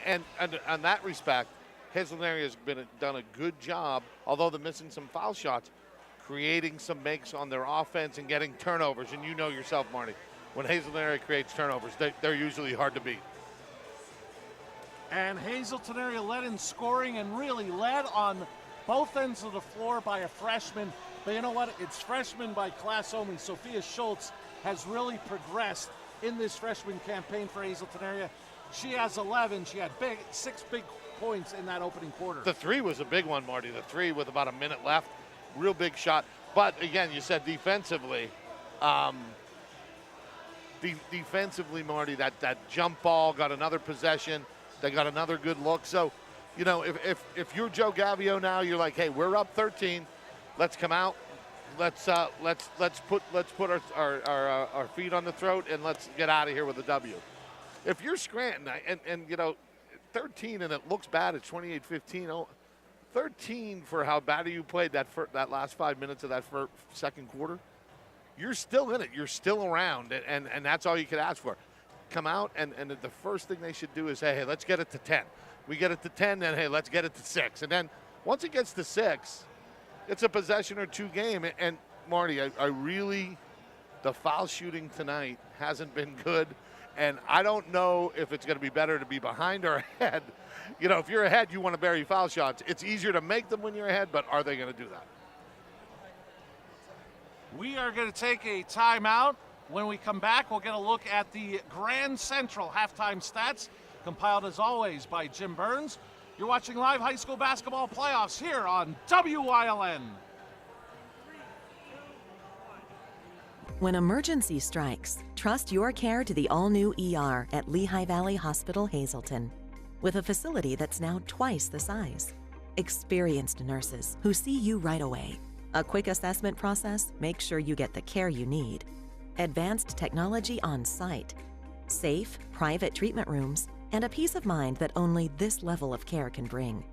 And on that respect, Hazleton area has done a good job, although they're missing some foul shots, creating some makes on their offense and getting turnovers. And you know yourself, Marty, when Hazleton area creates turnovers, they're usually hard to beat. And Hazleton area led in scoring and really led on both ends of the floor by a freshman. But you know what? It's freshman by class only. Sophia Schultz has really progressed in this freshman campaign for Hazleton area. She has 11. She had 6 big points in that opening quarter. The three was a big one, Marty. The three with about a minute left. Real big shot. But again, you said defensively. Defensively, Marty, that jump ball got another possession. They got another good look. So, you know, if you're Joe Gavio now, you're like, hey, we're up 13. Let's come out. Let's put our feet on the throat and let's get out of here with a W. If you're Scranton and you know, 13 and it looks bad, it's 28-15. 13 for how bad you played that last 5 minutes of that second quarter. You're still in it. You're still around, and that's all you could ask for. Come out, and the first thing they should do is say, hey, let's get it to 10. We get it to 10, then, hey, let's get it to 6. And then once it gets to 6, it's a possession or two game. And, Marty, I really, the foul shooting tonight hasn't been good. And I don't know if it's going to be better to be behind or ahead. You know, if you're ahead, you want to bury foul shots. It's easier to make them when you're ahead, but are they going to do that? We are going to take a timeout. When we come back, we'll get a look at the Grand Central halftime stats, compiled as always by Jim Burns. You're watching live high school basketball playoffs here on WILN. When emergency strikes, trust your care to the all-new ER at Lehigh Valley Hospital, Hazleton. With a facility that's now twice the size. Experienced nurses who see you right away. A quick assessment process makes sure you get the care you need. Advanced technology on site. Safe, private treatment rooms, and a peace of mind that only this level of care can bring.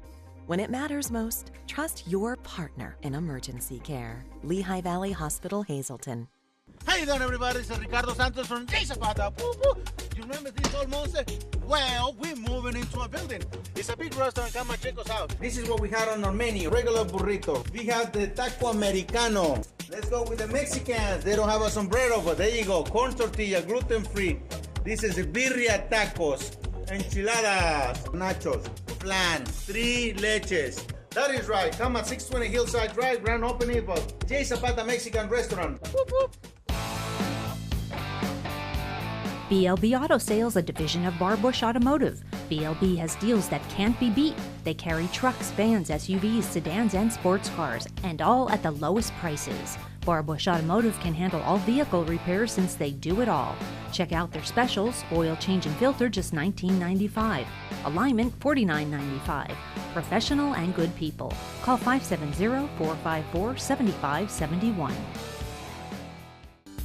When it matters most, trust your partner in emergency care. Lehigh Valley Hospital, Hazleton. How you doing, everybody? It's Ricardo Santos from J Zapata. Woo, woo. You remember this old monster? Well, we're moving into a building. It's a big restaurant. Come and check us out. This is what we had on our menu. Regular burrito. We have the taco americano. Let's go with the Mexicans. They don't have a sombrero, but there you go. Corn tortilla, gluten-free. This is the birria tacos. Enchiladas. Nachos. Flan. 3 leches. That is right. Come at 620 Hillside Drive, grand opening for J Zapata Mexican Restaurant. Whoop, whoop. BLB Auto Sales, a division of Barbush Automotive. BLB has deals that can't be beat. They carry trucks, vans, SUVs, sedans, and sports cars, and all at the lowest prices. Barbush Automotive can handle all vehicle repairs since they do it all. Check out their specials: oil change and filter just $19.95, alignment $49.95. Professional and good people. Call 570-454-7571.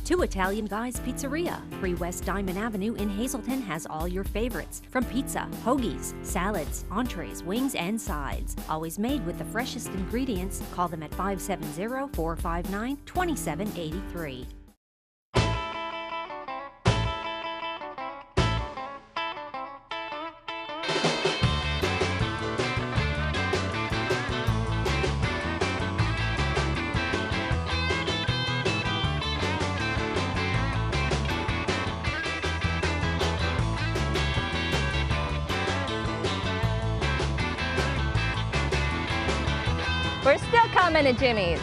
Two Italian Guys Pizzeria. 3 West Diamond Avenue in Hazleton has all your favorites, from pizza, hoagies, salads, entrees, wings, and sides. Always made with the freshest ingredients. Call them at 570-459-2783. We're still coming to Jimmy's.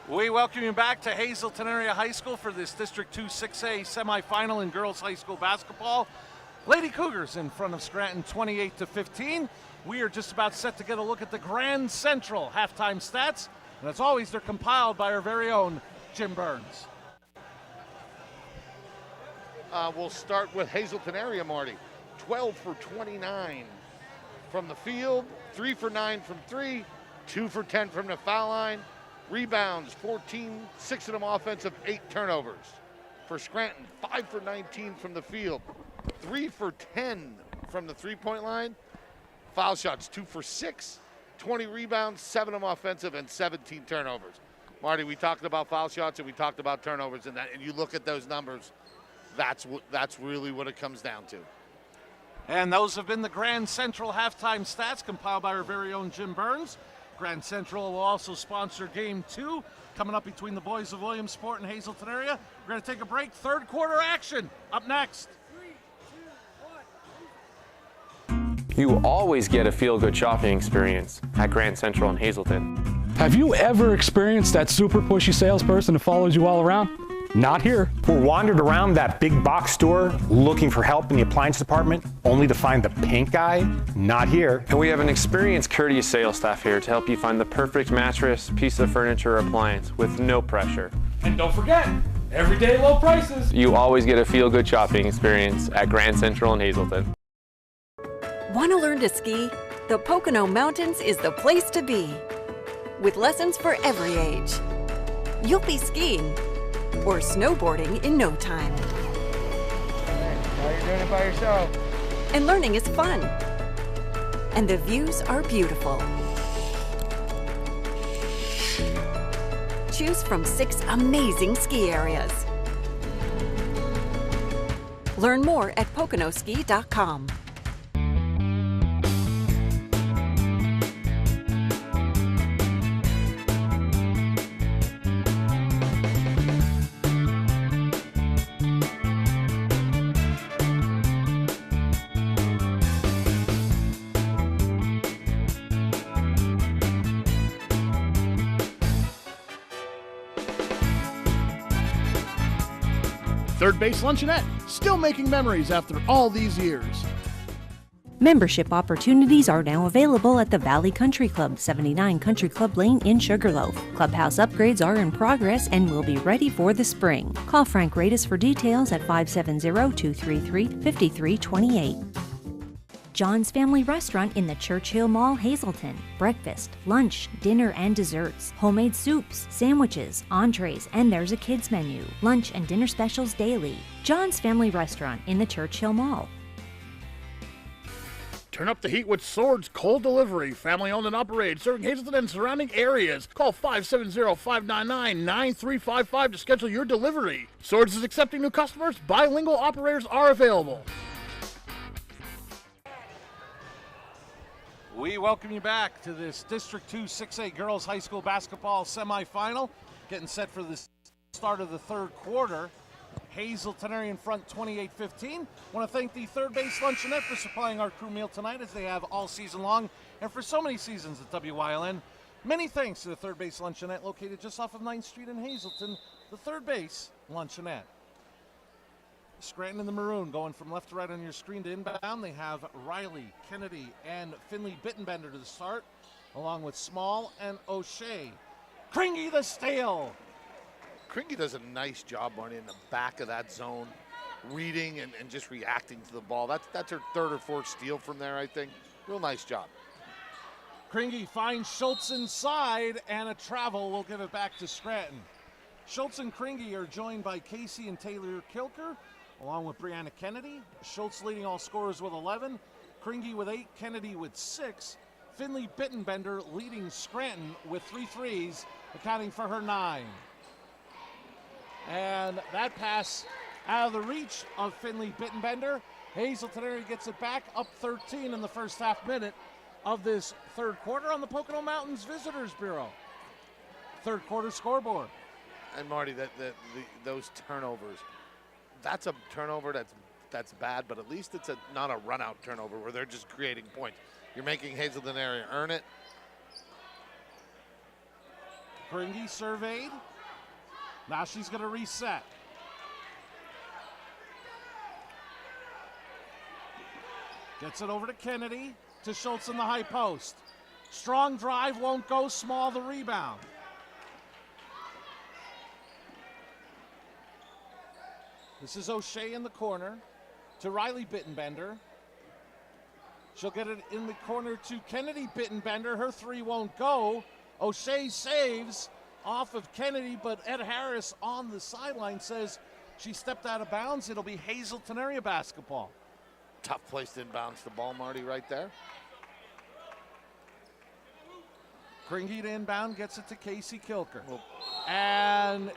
We welcome you back to Hazleton Area High School for this District 2 6A semifinal in girls high school basketball. Lady Cougars in front of Scranton 28-15. We are just about set to get a look at the Grand Central halftime stats. And as always, they're compiled by our very own Jim Burns. We'll start with Hazleton area, Marty. 12 for 29 from the field, 3 for 9 from 3, 2 for 10 from the foul line. Rebounds, 14, 6 of them offensive, 8 turnovers. For Scranton, 5 for 19 from the field, 3 for 10 from the three-point line. Foul shots, 2 for 6, 20 rebounds, 7 of them offensive, and 17 turnovers. Marty, we talked about foul shots and we talked about turnovers, and you look at those numbers, that's really what it comes down to. And those have been the Grand Central halftime stats compiled by our very own Jim Burns. Grand Central will also sponsor Game 2 coming up between the boys of Williamsport and Hazleton area. We're going to take a break. Third quarter action up next. You always get a feel-good shopping experience at Grand Central in Hazleton. Have you ever experienced that super pushy salesperson who follows you all around? Not here. Or wandered around that big box store looking for help in the appliance department, only to find the pink guy? Not here. And we have an experienced, courteous sales staff here to help you find the perfect mattress, piece of furniture, or appliance with no pressure. And don't forget, everyday low prices. You always get a feel-good shopping experience at Grand Central in Hazleton. Want to learn to ski? The Pocono Mountains is the place to be. With lessons for every age. You'll be skiing or snowboarding in no time. Now you're doing it by yourself. And learning is fun. And the views are beautiful. Choose from 6 amazing ski areas. Learn more at PoconoSki.com. Third Base Luncheonette, still making memories after all these years. Membership opportunities are now available at the Valley Country Club, 79 Country Club Lane in Sugarloaf. Clubhouse upgrades are in progress and will be ready for the spring. Call Frank Radis for details at 570-233-5328. John's Family Restaurant in the Churchill Mall, Hazleton. Breakfast, lunch, dinner, and desserts. Homemade soups, sandwiches, entrees, and there's a kids menu. Lunch and dinner specials daily. John's Family Restaurant in the Churchill Mall. Turn up the heat with Swords Cold Delivery, family owned and operated, serving Hazleton and surrounding areas. Call 570-599-9355 to schedule your delivery. Swords is accepting new customers. Bilingual operators are available. We welcome you back to this District 2 6A girls high school basketball semifinal. Getting set for the start of the third quarter. Hazleton area in front 28-15. Want to thank the Third Base Luncheonette for supplying our crew meal tonight, as they have all season long and for so many seasons at WYLN. Many thanks to the Third Base Luncheonette, located just off of 9th Street in Hazleton. The Third Base Luncheonette. Scranton in the maroon, going from left to right on your screen to inbound. They have Riley, Kennedy, and Finley Bittenbender to the start. along with Small and O'Shea. Kringy the steal. Kringy does a nice job, Marty, in the back of that zone, reading and just reacting to the ball. That's her third or fourth steal from there, I think. Real nice job. Kringy finds Schultz inside, and a travel will give it back to Scranton. Schultz and Kringy are joined by Casey and Taylor Kilker, along with Brianna Kennedy. Schultz leading all scorers with 11, Kringy with 8, Kennedy with 6. Finley Bittenbender leading Scranton with 3 threes, accounting for her 9. And that pass out of the reach of Finley Bittenbender. Hazleton area gets it back, up 13 in the first half minute of this third quarter on the Pocono Mountains Visitors Bureau. Third quarter scoreboard. And Marty, those turnovers, that's a turnover that's bad, but at least it's not a run-out turnover where they're just creating points. You're making Hazleton area earn it. Kringy surveyed. Now she's going to reset. Gets it over to Kennedy, to Schultz in the high post. Strong drive, won't go. Small the rebound. This is O'Shea in the corner to Riley Bittenbender. She'll get it in the corner to Kennedy Bittenbender. Her 3 won't go. O'Shea saves off of Kennedy, but Ed Harris on the sideline says she stepped out of bounds. It'll be Hazleton area basketball. Tough place to inbounds the ball, Marty, right there. Kringy to inbound, gets it to Casey Kilker. And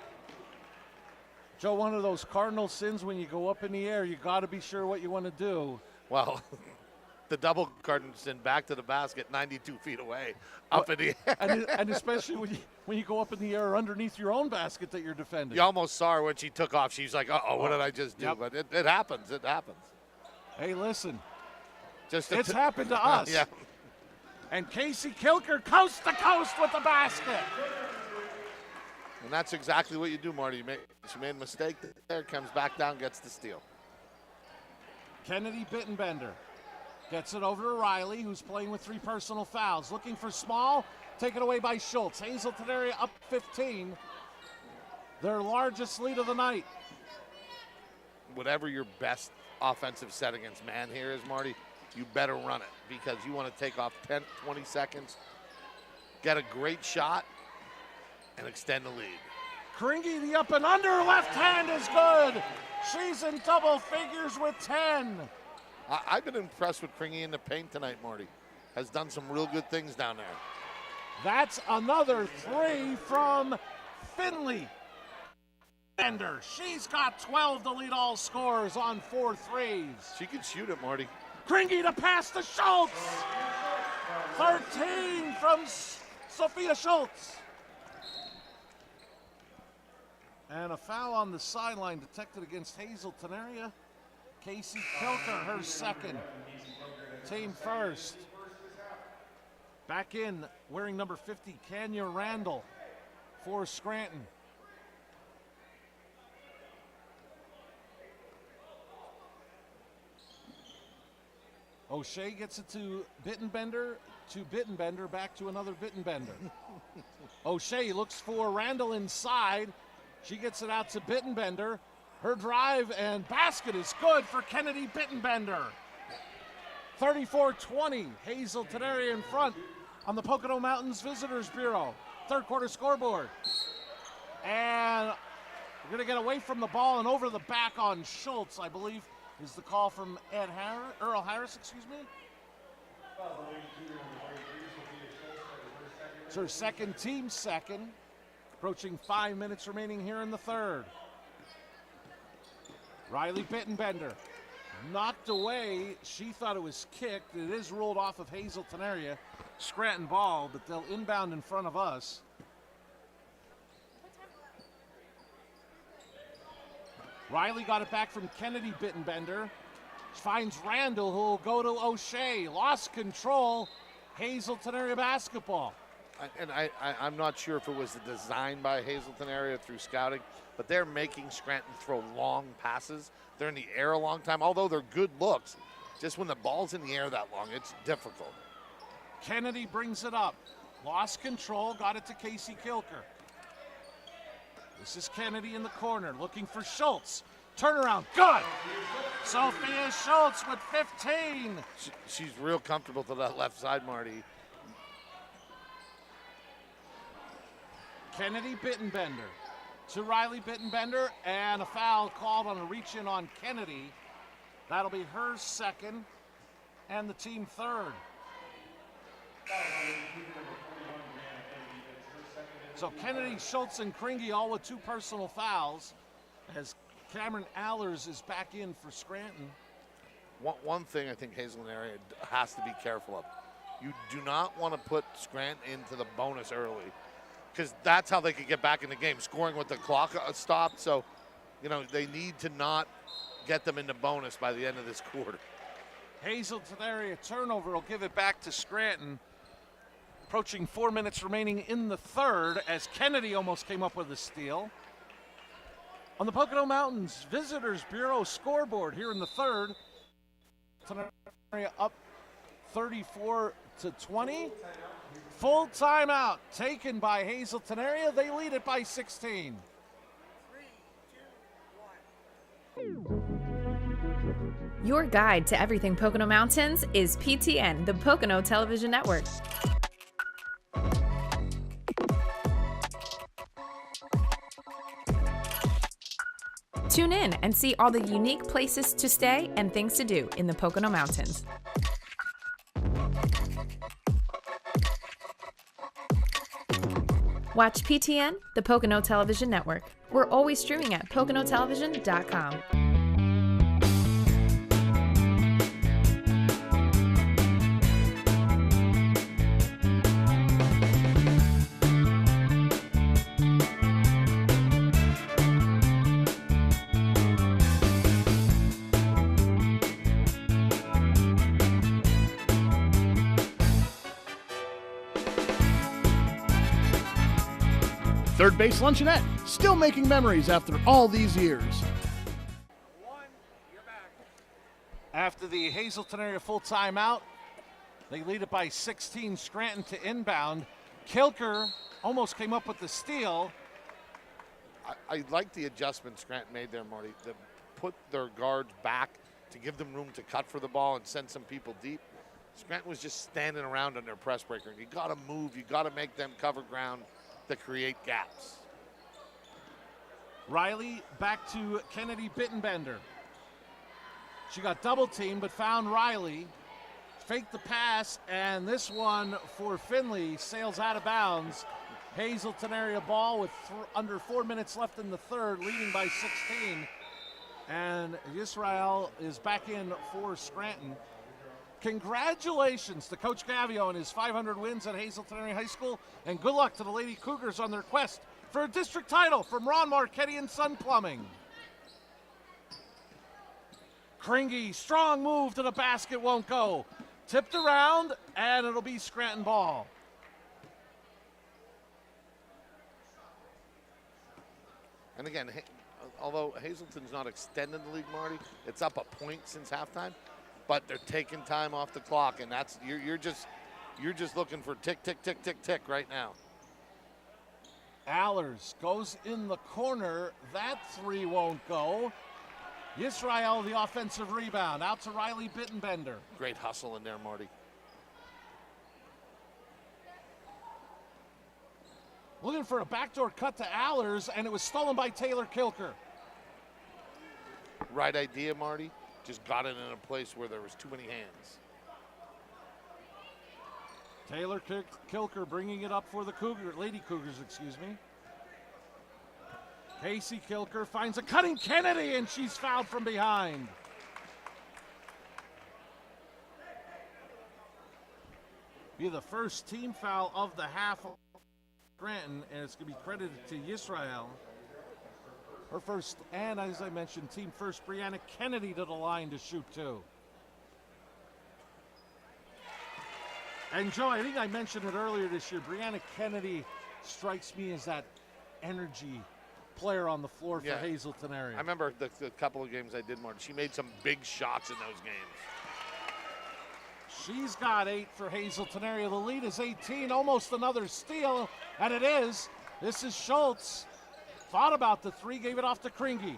Joe, one of those cardinal sins when you go up in the air, you got to be sure what you want to do. Well, the double cardinal sin back to the basket, 92 feet away, up in the air. And especially when you go up in the air underneath your own basket that you're defending. You almost saw her when she took off. She's like, uh-oh, what did I just do? Yep. But it happens. It happens. Hey, listen. Just it's happened to us. Yeah. And Casey Kilker coast to coast with the basket. And that's exactly what you do, Marty. She made a mistake there, comes back down, gets the steal. Kennedy Bittenbender gets it over to Riley, who's playing with 3 personal fouls. Looking for Small, taken away by Schultz. Hazleton area up 15. Their largest lead of the night. Whatever your best offensive set against man here is, Marty, you better run it because you want to take off 10, 20 seconds, get a great shot, and extend the lead. Kringy, the up and under, left hand is good. She's in double figures with 10. I've been impressed with Kringy in the paint tonight, Marty. Has done some real good things down there. That's another 3 from Finley. She's got 12 to lead all scorers on 4 threes. She can shoot it, Marty. Kringy to pass to Schultz. 13 from Sophia Schultz. And a foul on the sideline detected against Hazleton area. Casey Kilker, her second. Team first. Back in, wearing number 50, Kenya Randall for Scranton. O'Shea gets it to Bittenbender, back to another Bittenbender. O'Shea looks for Randall inside. She gets it out to Bittenbender. Her drive and basket is good for Kennedy Bittenbender. 34-20, Hazleton area in front on the Pocono Mountains Visitors Bureau. Third quarter scoreboard. And we're going to get away from the ball and over the back on Schultz, I believe, is the call from Earl Harris, excuse me. It's her second, team second. Approaching 5 minutes remaining here in the third. Riley Bittenbender knocked away. She thought it was kicked. It is ruled off of Hazleton area. Scranton ball, but they'll inbound in front of us. Riley got it back from Kennedy Bittenbender. Finds Randall, who will go to O'Shea. Lost control. Hazleton area basketball. I'm not sure if it was the design by Hazleton area through scouting, but they're making Scranton throw long passes. They're in the air a long time, although they're good looks. Just when the ball's in the air that long, it's difficult. Kennedy brings it up. Lost control, got it to Casey Kilker. This is Kennedy in the corner, looking for Schultz. Turnaround, good! Sophia Schultz with 15. She's real comfortable to that left side, Marty. Kennedy Bittenbender to Riley Bittenbender, and a foul called on a reach-in on Kennedy. That'll be her second, and the team third. So Kennedy, Schultz, and Kringy all with 2 personal fouls, as Cameron Allers is back in for Scranton. One thing I think Hazleton area has to be careful of. You do not want to put Scranton into the bonus early, because that's how they could get back in the game, scoring with the clock stopped. So, you know, they need to not get them into bonus by the end of this quarter. Hazleton area turnover will give it back to Scranton. Approaching 4 minutes remaining in the third, as Kennedy almost came up with a steal. On the Pocono Mountains Visitors Bureau scoreboard here in the third, area up 34-20. Full timeout taken by Hazleton area. They lead it by 16. Your guide to everything Pocono Mountains is PTN, the Pocono Television Network. Tune in and see all the unique places to stay and things to do in the Pocono Mountains. Watch PTN, the Pocono Television Network. We're always streaming at PoconoTelevision.com. Third Base Luncheonette, still making memories after all these years. After the Hazleton area full timeout, they lead it by 16. Scranton to inbound. Kilker almost came up with the steal. I like the adjustment Scranton made there, Marty, to put their guards back to give them room to cut for the ball and send some people deep. Scranton was just standing around on their press breaker. You got to move. You got to make them cover ground to create gaps. Riley back to Kennedy Bittenbender. She got double teamed but found Riley. Faked the pass, and this one for Finley sails out of bounds. Hazleton area ball with under 4 minutes left in the third, leading by 16. And Israel is back in for Scranton. Congratulations to Coach Gavio and his 500 wins at Hazleton Area High School, and good luck to the Lady Cougars on their quest for a district title from Ron Marchetti and Sun Plumbing. Kringy, strong move to the basket, won't go. Tipped around, and it'll be Scranton ball. And again, although Hazleton's not extended the lead, Marty, it's up a point since halftime. But they're taking time off the clock, and that's you're just looking for tick, tick, tick, tick, tick right now. Allers goes in the corner. That three won't go. Yisrael, the offensive rebound, out to Riley Bittenbender. Great hustle in there, Marty. Looking for a backdoor cut to Allers, and it was stolen by Taylor Kilker. Right idea, Marty. Just got it in a place where there was too many hands. Taylor Kilker bringing it up for the Lady Cougars, excuse me. Casey Kilker finds a cutting Kennedy, and she's fouled from behind. Be the first team foul of the half of Scranton, and it's going to be credited to Yisrael. Her first, and as I mentioned, team first, Brianna Kennedy to the line to shoot two. And Joe, I think I mentioned it earlier this year, Brianna Kennedy strikes me as that energy player on the floor for Hazleton area. I remember the couple of games I did, Martin. She made some big shots in those games. She's got 8 for Hazleton area. The lead is 18, almost another steal, and it is. This is Schultz. Thought about the 3, gave it off to Kringy.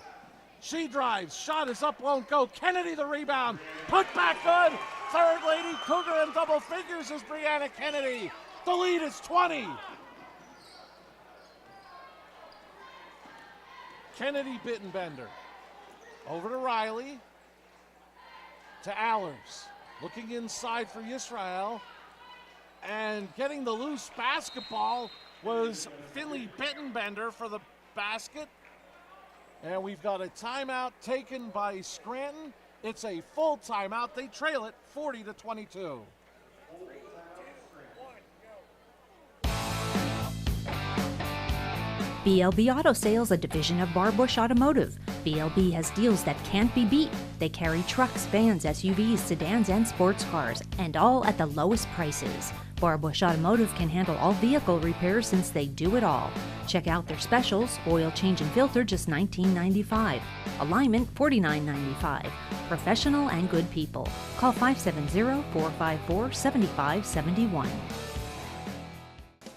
She drives, shot is up, won't go. Kennedy the rebound, put back good. Third Lady Cougar in double figures is Brianna Kennedy. The lead is 20. Kennedy Bittenbender. Over to Riley. To Allers. Looking inside for Yisrael. And getting the loose basketball was Finley Bittenbender for the basket. And we've got a timeout taken by Scranton. It's a full timeout. They trail it 40-22. BLB Auto Sales, a division of Barbush Automotive. BLB has deals that can't be beat. They carry trucks, vans, SUVs, sedans, and sports cars, and all at the lowest prices. Barbush Automotive can handle all vehicle repairs since they do it all. Check out their specials: oil change and filter, just $19.95. Alignment, $49.95. Professional and good people. Call 570-454-7571.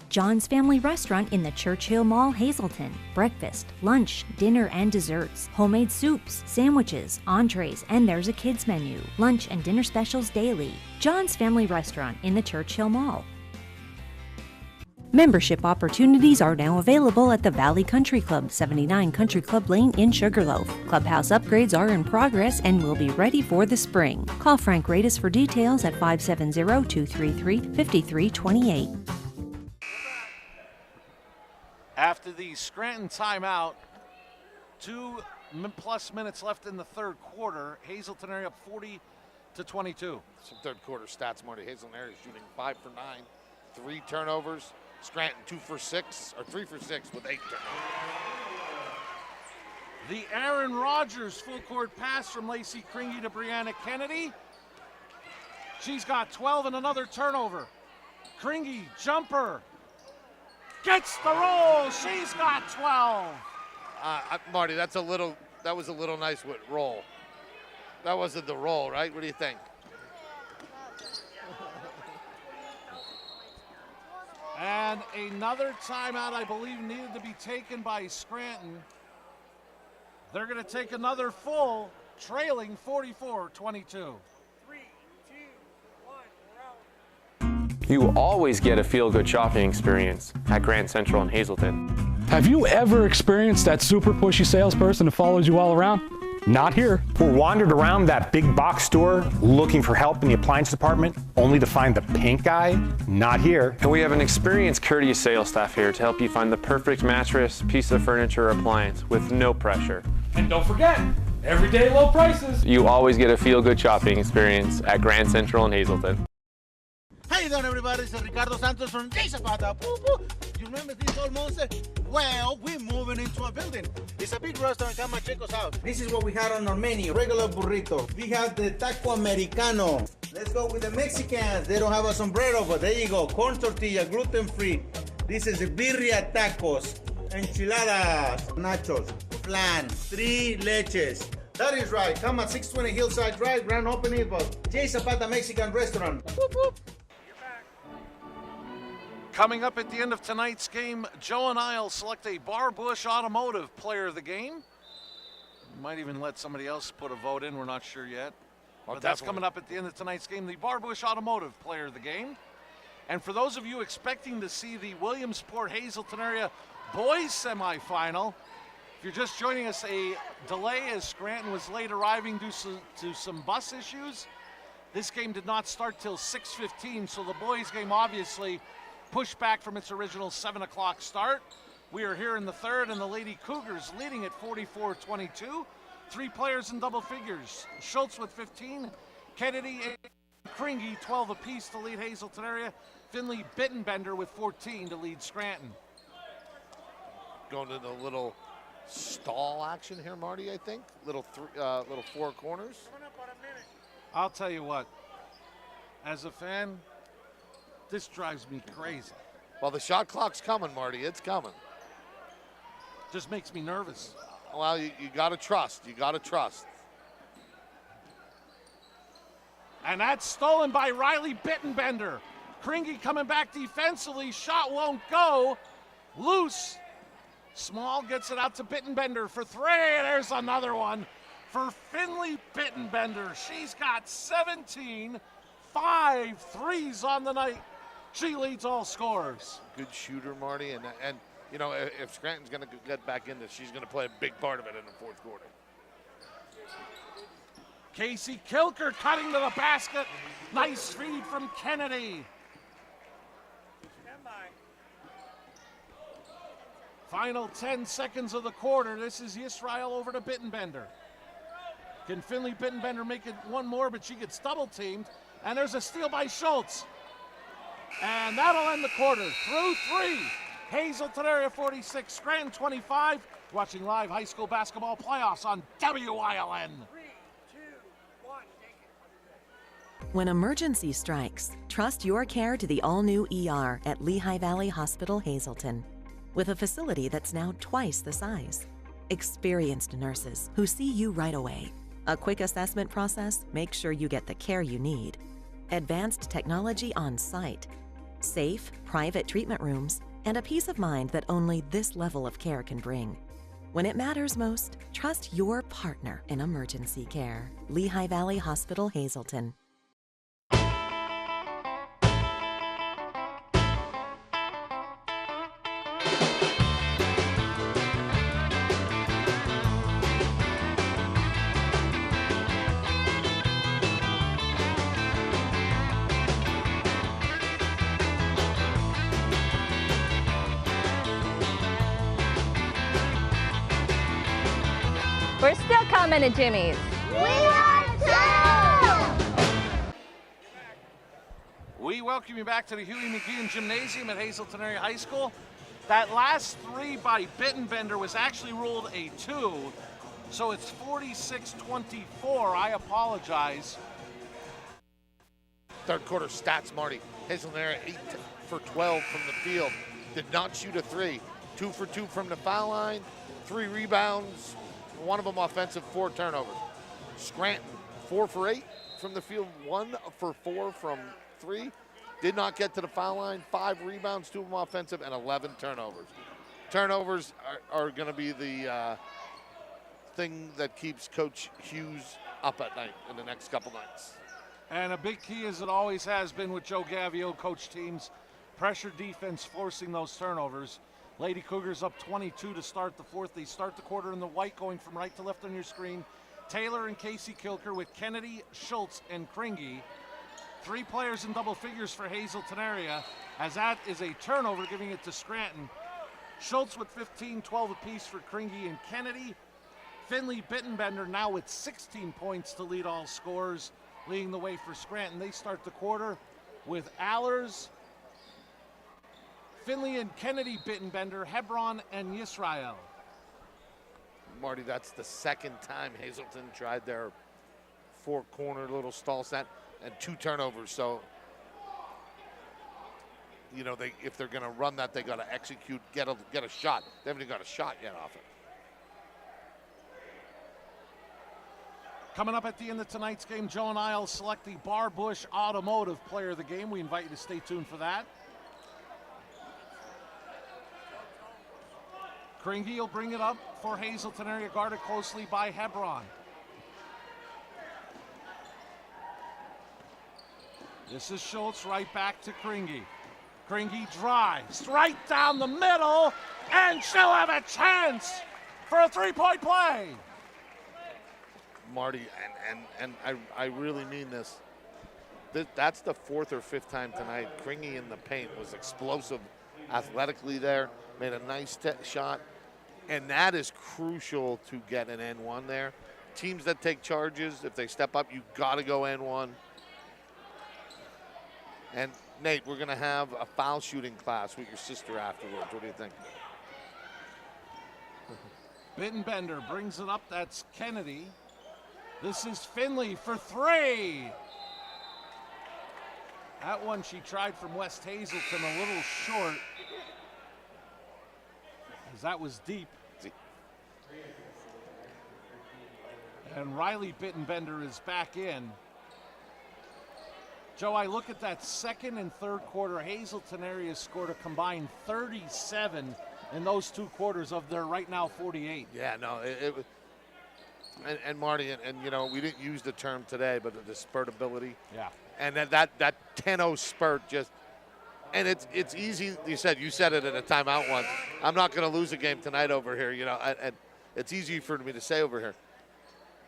John's Family Restaurant in the Churchill Mall, Hazleton. Breakfast, lunch, dinner, and desserts. Homemade soups, sandwiches, entrees, and there's a kids menu. Lunch and dinner specials daily. John's Family Restaurant in the Churchill Mall. Membership opportunities are now available at the Valley Country Club, 79 Country Club Lane in Sugarloaf. Clubhouse upgrades are in progress and will be ready for the spring. Call Frank Radis for details at 570-233-5328. After the Scranton timeout, 2+ minutes left in the third quarter. Hazleton area up 40-22. Some third quarter stats, Marty. Hazleton area shooting 5 for 9, 3 turnovers. Scranton 2 for 6, or 3 for 6 with 8 turnovers. The Aaron Rodgers full court pass from Lacey Kringy to Brianna Kennedy. She's got 12 and another turnover. Kringy, jumper. Gets the roll. She's got 12. Marty, that was a little nice with roll. That wasn't the roll, right? What do you think? And another timeout, I believe, needed to be taken by Scranton. They're going to take another full, trailing 44-22. You always get a feel-good shopping experience at Grand Central in Hazleton. Have you ever experienced that super pushy salesperson who follows you all around? Not here. Or wandered around that big box store looking for help in the appliance department, only to find the pink guy? Not here. And we have an experienced, courteous sales staff here to help you find the perfect mattress, piece of furniture, or appliance with no pressure. And don't forget, everyday low prices. You always get a feel-good shopping experience at Grand Central in Hazleton. How you doing, everybody? It's Ricardo Santos from Jay Zapata. You remember this old monster? Well, we're moving into a building. It's a big restaurant. Come and check us out. This is what we had on our menu. Regular burrito. We have the taco americano. Let's go with the Mexicans. They don't have a sombrero, but there you go. Corn tortilla, gluten-free. This is the birria tacos. Enchiladas. Nachos. Flan. 3 leches. That is right. Come at 620 Hillside Drive, grand opening of Jay Zapata Mexican Restaurant. Whoop, whoop. Coming up at the end of tonight's game, Joe and I will select a Barbush Automotive player of the game. We might even let somebody else put a vote in. We're not sure yet. But that's coming up at the end of tonight's game, the Barbush Automotive player of the game. And for those of you expecting to see the Williamsport Hazleton area boys semifinal, if you're just joining us, a delay as Scranton was late arriving due to some bus issues. This game did not start till 6:15, so the boys game obviously pushed back from its original 7 o'clock start. We are here in the third, and the Lady Cougars leading at 44-22. 3 players in double figures. Schultz with 15, Kennedy and Kringy 12 apiece to lead Hazleton area. Finley Bittenbender with 14 to lead Scranton. Going to the little stall action here, Marty, I think. Little 4 corners. I'll tell you what, as a fan, this drives me crazy. Well, the shot clock's coming, Marty. It's coming. Just makes me nervous. Well, you got to trust. You got to trust. And that's stolen by Riley Bittenbender. Kringy coming back defensively. Shot won't go. Loose. Small gets it out to Bittenbender for three. There's another one for Finley Bittenbender. She's got 17, 5 threes on the night. She leads all scorers. Good shooter, Marty. And you know, if Scranton's going to get back in this, she's going to play a big part of it in the fourth quarter. Casey Kilker cutting to the basket. Nice feed from Kennedy. Final 10 seconds of the quarter. This is Yisrael over to Bittenbender. Can Finley Bittenbender make it one more, but she gets double teamed. And there's a steal by Schultz. And that'll end the quarter. Through 3. Hazleton area 46, Scranton 25. Watching live high school basketball playoffs on WILN. When emergency strikes, trust your care to the all-new ER at Lehigh Valley Hospital Hazleton. With a facility that's now twice the size. Experienced nurses who see you right away. A quick assessment process makes sure you get the care you need. Advanced technology on site. Safe, private treatment rooms, and a peace of mind that only this level of care can bring. When it matters most, trust your partner in emergency care. Lehigh Valley Hospital Hazleton. We're still coming to Jimmy's. We are too! We welcome you back to the Huey McGeehan Gymnasium at Hazleton Area High School. That last three by Bittenbender was actually ruled a 2, so it's 46-24. I apologize. Third quarter stats, Marty. Hazleton area 8 for 12 from the field. Did not shoot a 3. 2 for 2 from the foul line. 3 rebounds. One of them offensive, 4 turnovers. Scranton, 4 for 8 from the field, 1 for 4 from 3. Did not get to the foul line, 5 rebounds, 2 of them offensive, and 11 turnovers. Turnovers are going to be the thing that keeps Coach Hughes up at night in the next couple nights. And a big key, as it always has been with Joe Gavio, coach teams, pressure defense forcing those turnovers. Lady Cougars up 22 to start the fourth. They start the quarter in the white, going from right to left on your screen. Taylor and Casey Kilker with Kennedy, Schultz, and Kringy. 3 players in double figures for Hazleton area, as that is a turnover, giving it to Scranton. Schultz with 15, 12 apiece for Kringy and Kennedy. Finley Bittenbender now with 16 points to lead all scorers, leading the way for Scranton. They start the quarter with Allers, Finley and Kennedy Bittenbender, Hebron, and Yisrael. Marty, that's the second time Hazleton tried their 4-corner little stall set and 2 turnovers. So, you know, if they're going to run that, they got to execute, get a shot. They haven't even got a shot yet off it. Coming up at the end of tonight's game, Joe and I will select the Bar Bush Automotive Player of the Game. We invite you to stay tuned for that. Kringy will bring it up for Hazleton area, guarded closely by Hebron. This is Schultz, right back to Kringy. Kringy drives right down the middle, and she'll have a chance for a 3-point play. Marty, and I really mean this. That's the 4th or 5th time tonight. Kringy in the paint was explosive athletically there, made a nice shot. And that is crucial to get an N1 there. Teams that take charges, if they step up, you got to go N1. And Nate, we're going to have a foul shooting class with your sister afterwards. What do you think? Bittenbender brings it up. That's Kennedy. This is Finley for 3. That one she tried from West Hazleton, a little short, as that was deep. And Riley Bittenbender is back in. Joe, I look at that second and third quarter. Hazleton area scored a combined 37 in those 2 quarters of their right now 48. Yeah, no, it was. And Marty, and you know, we didn't use the term today, but the spurtability. Yeah. And that 10-0 spurt just, and it's easy. You said it at a timeout once. I'm not going to lose a game tonight over here, you know, and it's easy for me to say over here.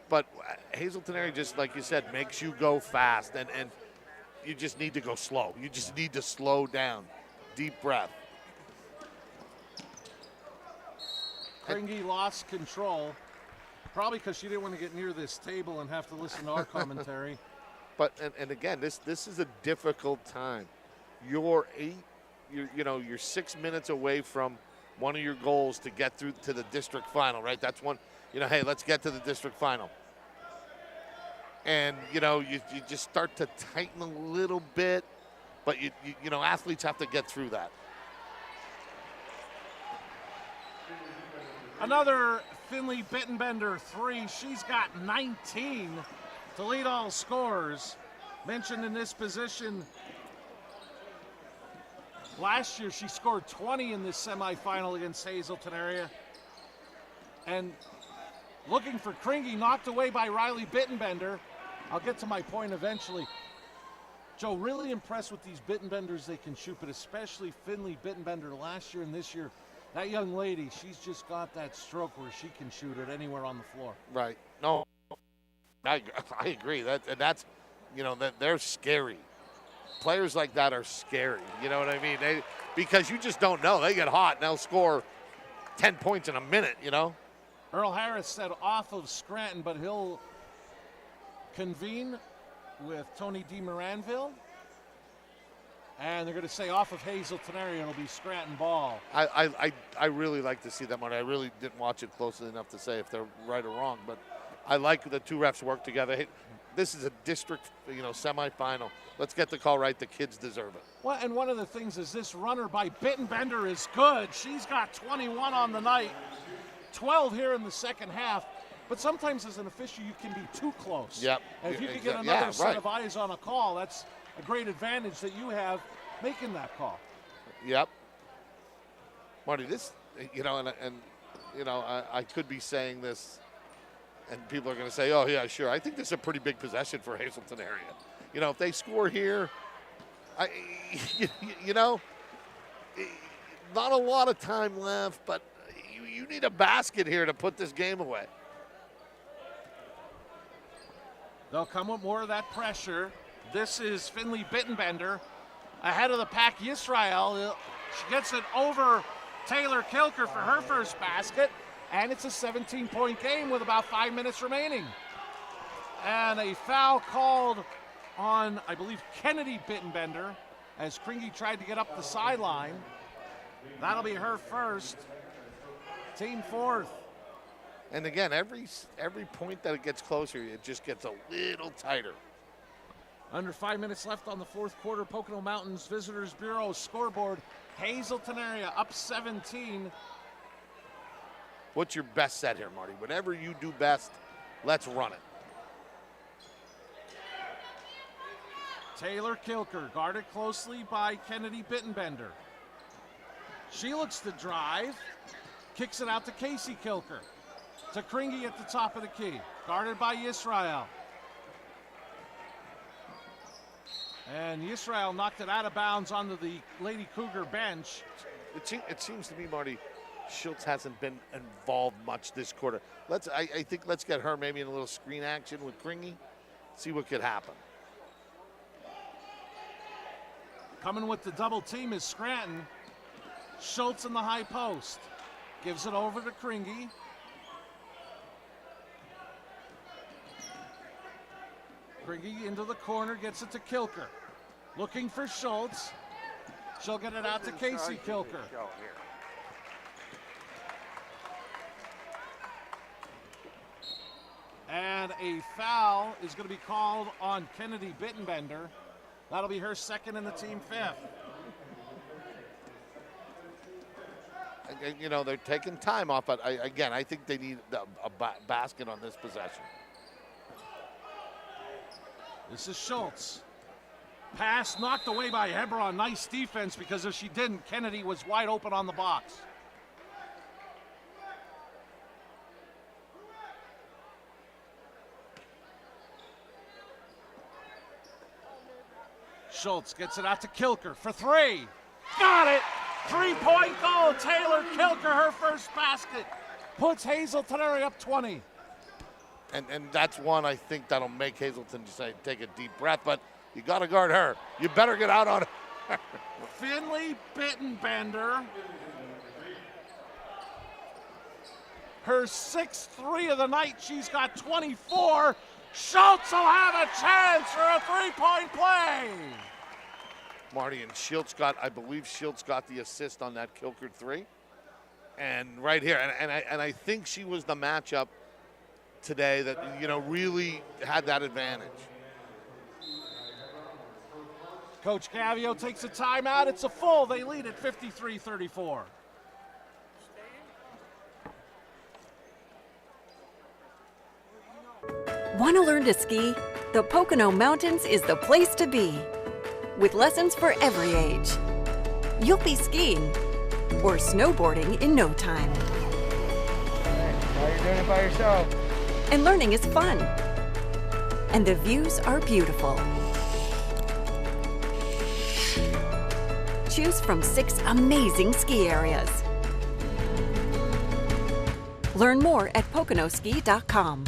But Hazleton area, just like you said, makes you go fast, and you just need to go slow. You just need to slow down. Deep breath. Kringy lost control, probably because she didn't want to get near this table and have to listen to our commentary. But and again, this is a difficult time. You're 6 minutes away from one of your goals to get through to the district final, right? That's one. You know, hey, let's get to the district final. And you know, you just start to tighten a little bit, but you know, athletes have to get through that. Another Finley Bittenbender 3. She's got 19 to lead all scorers. Mentioned in this position, last year she scored 20 in this semifinal against Hazleton area. And looking for Kringy, knocked away by Riley Bittenbender. I'll get to my point eventually. Joe, really impressed with these Bittenbenders they can shoot, but especially Finley Bittenbender last year and this year. That young lady, she's just got that stroke where she can shoot it anywhere on the floor. Right. No, I agree. That's, you know, that they're scary. Players like that are scary. You know what I mean? Because you just don't know. They get hot and they'll score 10 points in a minute, you know? Earl Harris said off of Scranton, but he'll convene with Tony DeMoranville. And they're going to say off of Hazleton area, it'll be Scranton ball. I really like to see that, Marty. I really didn't watch it closely enough to say if they're right or wrong, but I like the two refs work together. Hey, this is a district, you know, semifinal. Let's get the call right. The kids deserve it. Well, and one of the things is this runner by Bittenbender is good. She's got 21 on the night, 12 here in the second half. But sometimes as an official, you can be too close. Yep. And if you can get another set of eyes on a call, that's a great advantage that you have making that call. Yep. Marty, this, you know, and you know, I could be saying this, and people are going to say, oh, yeah, sure. I think this is a pretty big possession for Hazleton area. You know, if they score here, you know, not a lot of time left, but you need a basket here to put this game away. They'll come with more of that pressure. This is Finley Bittenbender ahead of the pack. Yisrael, she gets it over Taylor Kilker for her first basket, and it's a 17-point game with about 5 minutes remaining. And a foul called on, I believe, Kennedy Bittenbender as Kringy tried to get up the sideline. That'll be her first, team fourth. And again, every point that it gets closer, it just gets a little tighter. Under 5 minutes left on the fourth quarter, Pocono Mountains Visitors Bureau scoreboard. Hazleton area up 17. What's your best set here, Marty? Whatever you do best, let's run it. Taylor Kilker, guarded closely by Kennedy Bittenbender. She looks to drive, kicks it out to Casey Kilker. To Kringy at the top of the key, guarded by Yisrael. And Yisrael knocked it out of bounds onto the Lady Cougar bench. It seems to me, Marty, Schultz hasn't been involved much this quarter. I think let's get her maybe in a little screen action with Kringy, see what could happen. Coming with the double team is Scranton. Schultz in the high post. Gives it over to Kringy. Kringy into the corner, gets it to Kilker. Looking for Schultz. She'll get it out to Casey Kilker. And a foul is going to be called on Kennedy Bittenbender. That'll be her second and the team fifth. You know, they're taking time off, but I think they need a basket on this possession. This is Schultz. Pass knocked away by Hebron. Nice defense, because if she didn't, Kennedy was wide open on the box. Schultz gets it out to Kilker for three. Got it! 3-point goal. Taylor Kilker, her first basket. Puts Hazleton up 20. And that's one I think that'll make Hazleton decide to take a deep breath, but you got to guard her. You better get out on her. Finley Bittenbender. Her 6th 3 of the night. She's got 24. Schultz will have a chance for a 3-point play. Marty, and I believe Schultz got the assist on that Kilker 3. And right here, and I think she was the matchup today that, really had that advantage. Coach Gavio takes a timeout. It's a full. They lead at 53-34. Want to learn to ski? The Pocono Mountains is the place to be. With lessons for every age. You'll be skiing or snowboarding in no time. Now you're doing it by yourself. And learning is fun. And the views are beautiful. Choose from 6 amazing ski areas. Learn more at PoconoSki.com.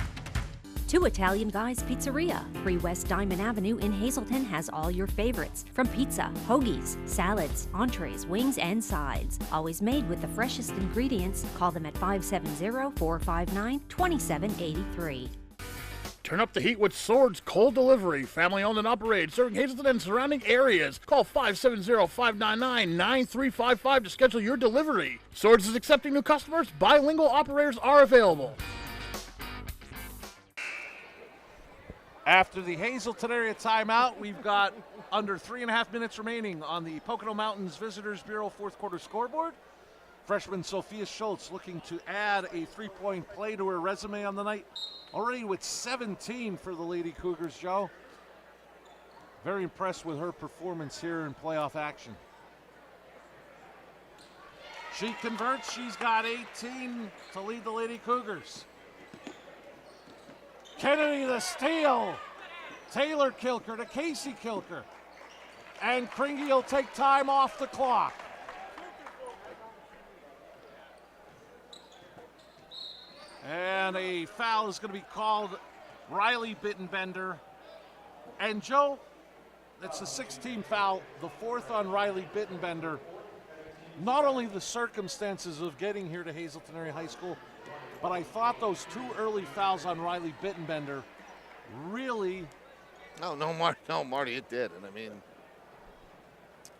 Two Italian Guys Pizzeria. 3 West Diamond Avenue in Hazleton has all your favorites, from pizza, hoagies, salads, entrees, wings, and sides. Always made with the freshest ingredients. Call them at 570-459-2783. Turn up the heat with Swords Cold Delivery. Family owned and operated, serving Hazleton and surrounding areas. Call 570-599-9355 to schedule your delivery. Swords is accepting new customers. Bilingual operators are available. After the Hazleton area timeout, we've got under 3.5 minutes remaining on the Pocono Mountains Visitors Bureau 4th quarter scoreboard. Freshman Sophia Schultz looking to add a 3-point play to her resume on the night. Already with 17 for the Lady Cougars, Joe. Very impressed with her performance here in playoff action. She converts. She's got 18 to lead the Lady Cougars. Kennedy the steal. Taylor Kilker to Casey Kilker. And Kringy will take time off the clock. And a foul is going to be called. Riley Bittenbender. And Joe, that's the 16th foul, the 4th on Riley Bittenbender. Not only the circumstances of getting here to Hazleton Area High School, but I thought those 2 early fouls on Riley Bittenbender really... No, Marty, it did. And I mean,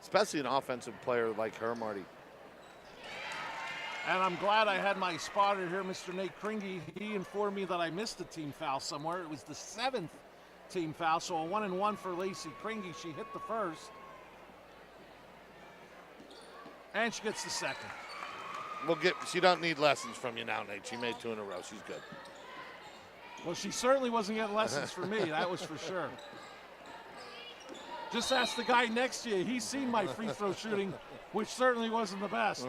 especially an offensive player like her, Marty. And I'm glad I had my spotter here, Mr. Nate Kringy. He informed me that I missed a team foul somewhere. It was the 7th team foul, so a 1-and-1 for Lacey Kringy. She hit the first. And she gets the second. She don't need lessons from you now, Nate. She made 2 in a row. She's good. Well, she certainly wasn't getting lessons from me. That was for sure. Just ask the guy next to you. He's seen my free throw shooting, which certainly wasn't the best.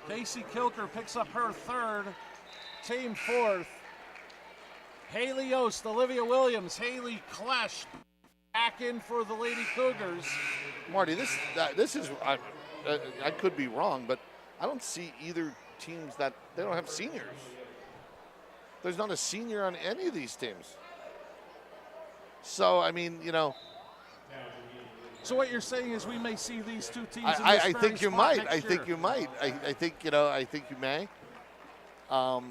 Casey Kilker picks up her 3rd, team 4th. Haley Yost, Olivia Williams, Haley Klesch back in for the Lady Cougars. Marty, this is, I could be wrong, but I don't see either teams that they don't have seniors. There's not a senior on any of these teams. So, I mean, So what you're saying is we may see these 2 teams in this I think you might. I think you might. I think you may. But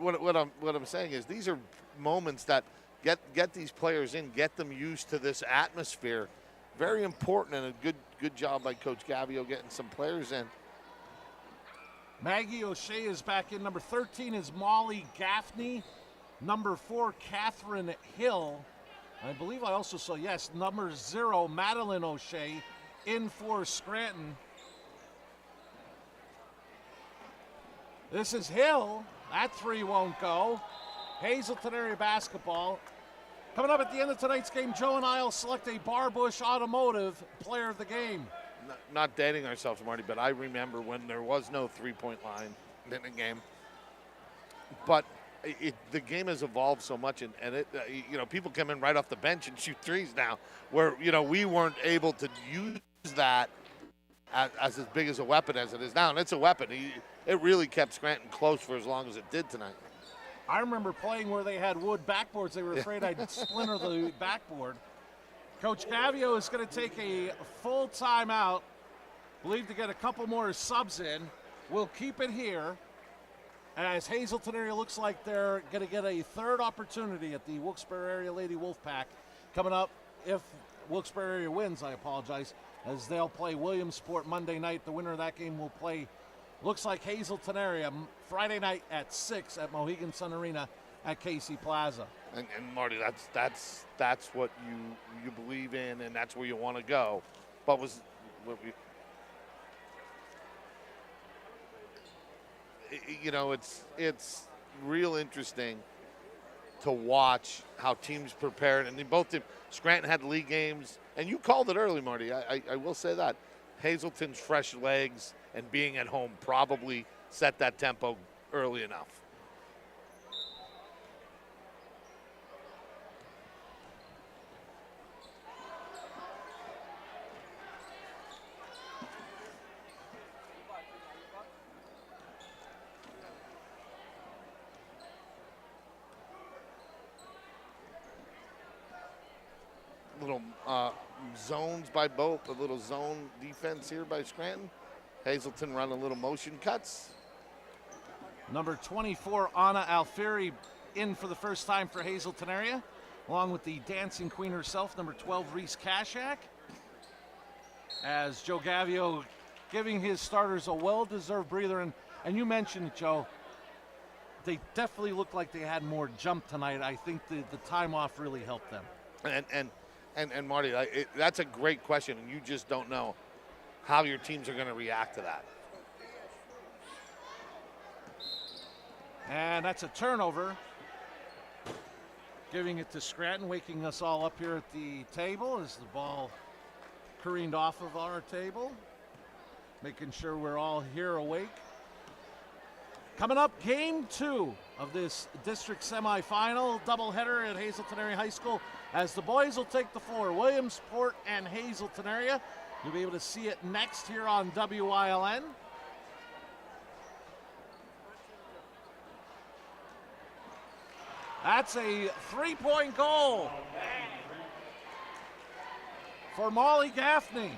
what I'm saying is these are moments that get these players in, get them used to this atmosphere. Very important, and a good job by Coach Gavio getting some players in. Maggie O'Shea is back in. Number 13 is Molly Gaffney. Number 4, Catherine Hill. I believe I also saw, yes, number 0, Madeline O'Shea, in for Scranton. This is Hill. That three won't go. Hazleton area basketball. Coming up at the end of tonight's game, Joe and I will select a Barbush Automotive player of the game. Not dating ourselves, Marty, but I remember when there was no three-point line in the game. But the game has evolved so much, and it, people come in right off the bench and shoot threes now, where, we weren't able to use that as big as a weapon as it is now. And it's a weapon. It really kept Scranton close for as long as it did tonight. I remember playing where they had wood backboards. They were afraid I'd splinter the backboard. Coach Gavio is going to take a full timeout. Believe to get a couple more subs in. We'll keep it here as Hazleton area looks like they're going to get a third opportunity at the Wilkes-Barre area Lady Wolfpack coming up. If Wilkes-Barre area wins, I apologize, as they'll play Williamsport Monday night. The winner of that game will play, looks like, Hazleton area Friday night at 6 at Mohegan Sun Arena at Casey Plaza. And Marty, that's what you believe in, and that's where you want to go. But it's real interesting to watch how teams prepared, and both teams. Scranton had league games, and you called it early, Marty. I will say that Hazleton's fresh legs and being at home probably set that tempo early enough. Little zones by both, a little zone defense here by Scranton. Hazleton run a little motion cuts. Number 24, Anna Alfieri, in for the first time for Hazleton area, along with the dancing queen herself, number 12, Reese Kashak. As Joe Gavio giving his starters a well-deserved breather. And you mentioned, Joe, they definitely looked like they had more jump tonight. I think the time off really helped them. And Marty, that's a great question, and you just don't know how your teams are going to react to that. And that's a turnover. Giving it to Scranton, waking us all up here at the table as the ball careened off of our table. Making sure we're all here awake. Coming up, game 2 of this district semifinal doubleheader at Hazleton Area High School, as the boys will take the floor. Williamsport and Hazleton area. You'll be able to see it next here on WILN. That's a three-point goal for Molly Gaffney.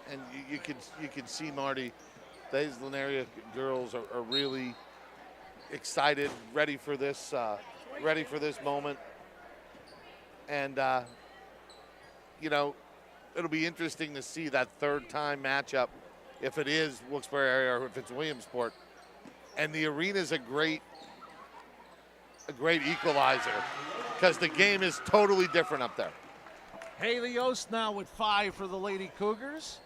And you can see, Marty, the Hazleton area girls are really excited, ready for this moment. And it'll be interesting to see that third-time matchup, if it is Wilkes-Barre area or if it's Williamsport. And the arena's a great equalizer because the game is totally different up there. Haley Yost now with 5 for the Lady Cougars.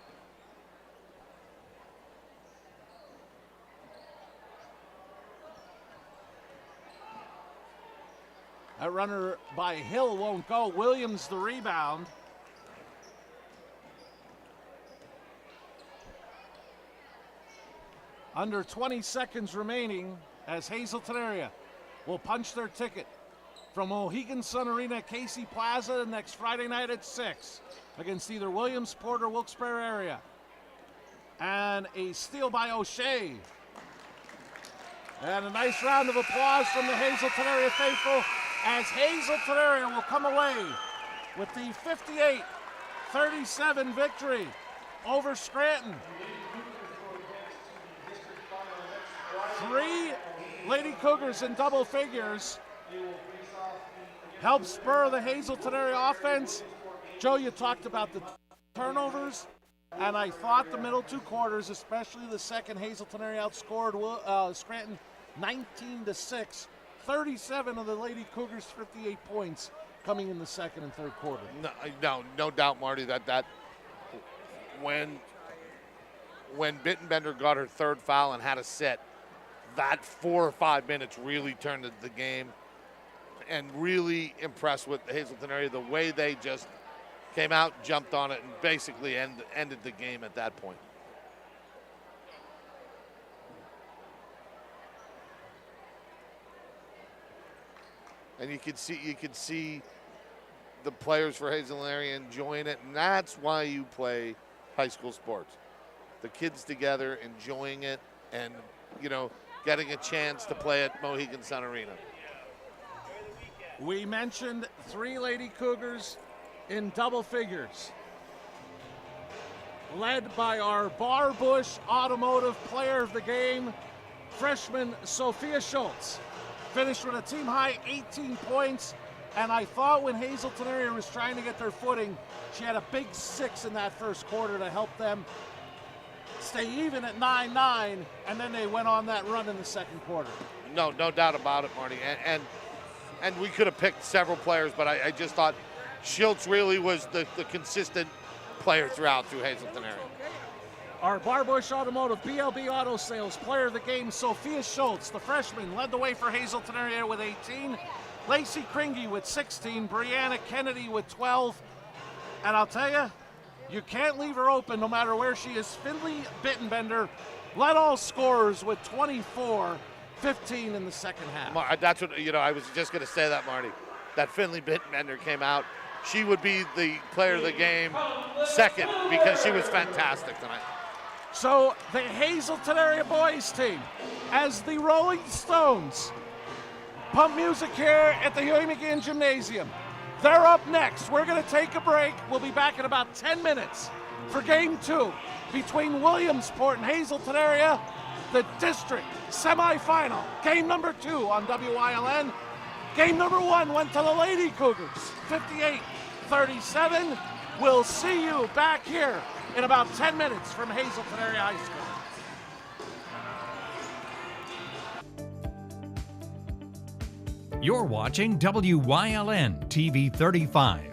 That runner by Hill won't go. Williams the rebound. Under 20 seconds remaining as Hazleton area will punch their ticket from Mohegan Sun Arena at Casey Plaza next Friday night at 6 against either Williamsport or Wilkes-Barre area. And a steal by O'Shea. And a nice round of applause from the Hazleton area faithful as Hazleton area will come away with the 58-37 victory over Scranton. 3 Lady Cougars in double figures help spur the Hazleton area offense. Joe, you talked about the turnovers, and I thought the middle 2 quarters, especially the second, Hazleton area outscored Scranton 19-6. 37 of the Lady Cougars' 58 points coming in the second and third quarter. No doubt, Marty, that when Bittenbender got her third foul and had a set, that 4 or 5 minutes really turned the game, and really impressed with the Hazleton area, the way they just came out, jumped on it, and basically ended the game at that point. And you could see the players for Hazleton area enjoying it, and that's why you play high school sports. The kids together, enjoying it, and, getting a chance to play at Mohegan Sun Arena. We mentioned 3 Lady Cougars in double figures, led by our Barbush Automotive Player of the Game, freshman Sophia Schultz. Finished with a team-high 18 points, and I thought when Hazleton area was trying to get their footing, she had a big 6 in that first quarter to help them stay even at 9-9, and then they went on that run in the second quarter. No doubt about it, Marty. And we could have picked several players, but I just thought Schultz really was the consistent player through Hazleton area. Our Barbush Automotive BLB Auto Sales Player of the Game, Sophia Schultz, the freshman, led the way for Hazleton area with 18. Lacey Kringy with 16. Brianna Kennedy with 12. And I'll tell you, you can't leave her open no matter where she is. Finley Bittenbender led all scorers with 24, 15 in the second half. That's what, I was just going to say that, Marty. That Finley Bittenbender came out. She would be the player of the game second because she was fantastic tonight. So the Hazleton area boys team, as the Rolling Stones pump music here at the Huey McGinn Gymnasium. They're up next. We're going to take a break. We'll be back in about 10 minutes for Game 2 between Williamsport and Hazleton area, the district semifinal. Game number 2 on WILN. Game number 1 went to the Lady Cougars, 58-37. We'll see you back here in about 10 minutes from Hazleton Area High School. You're watching WILN TV 35,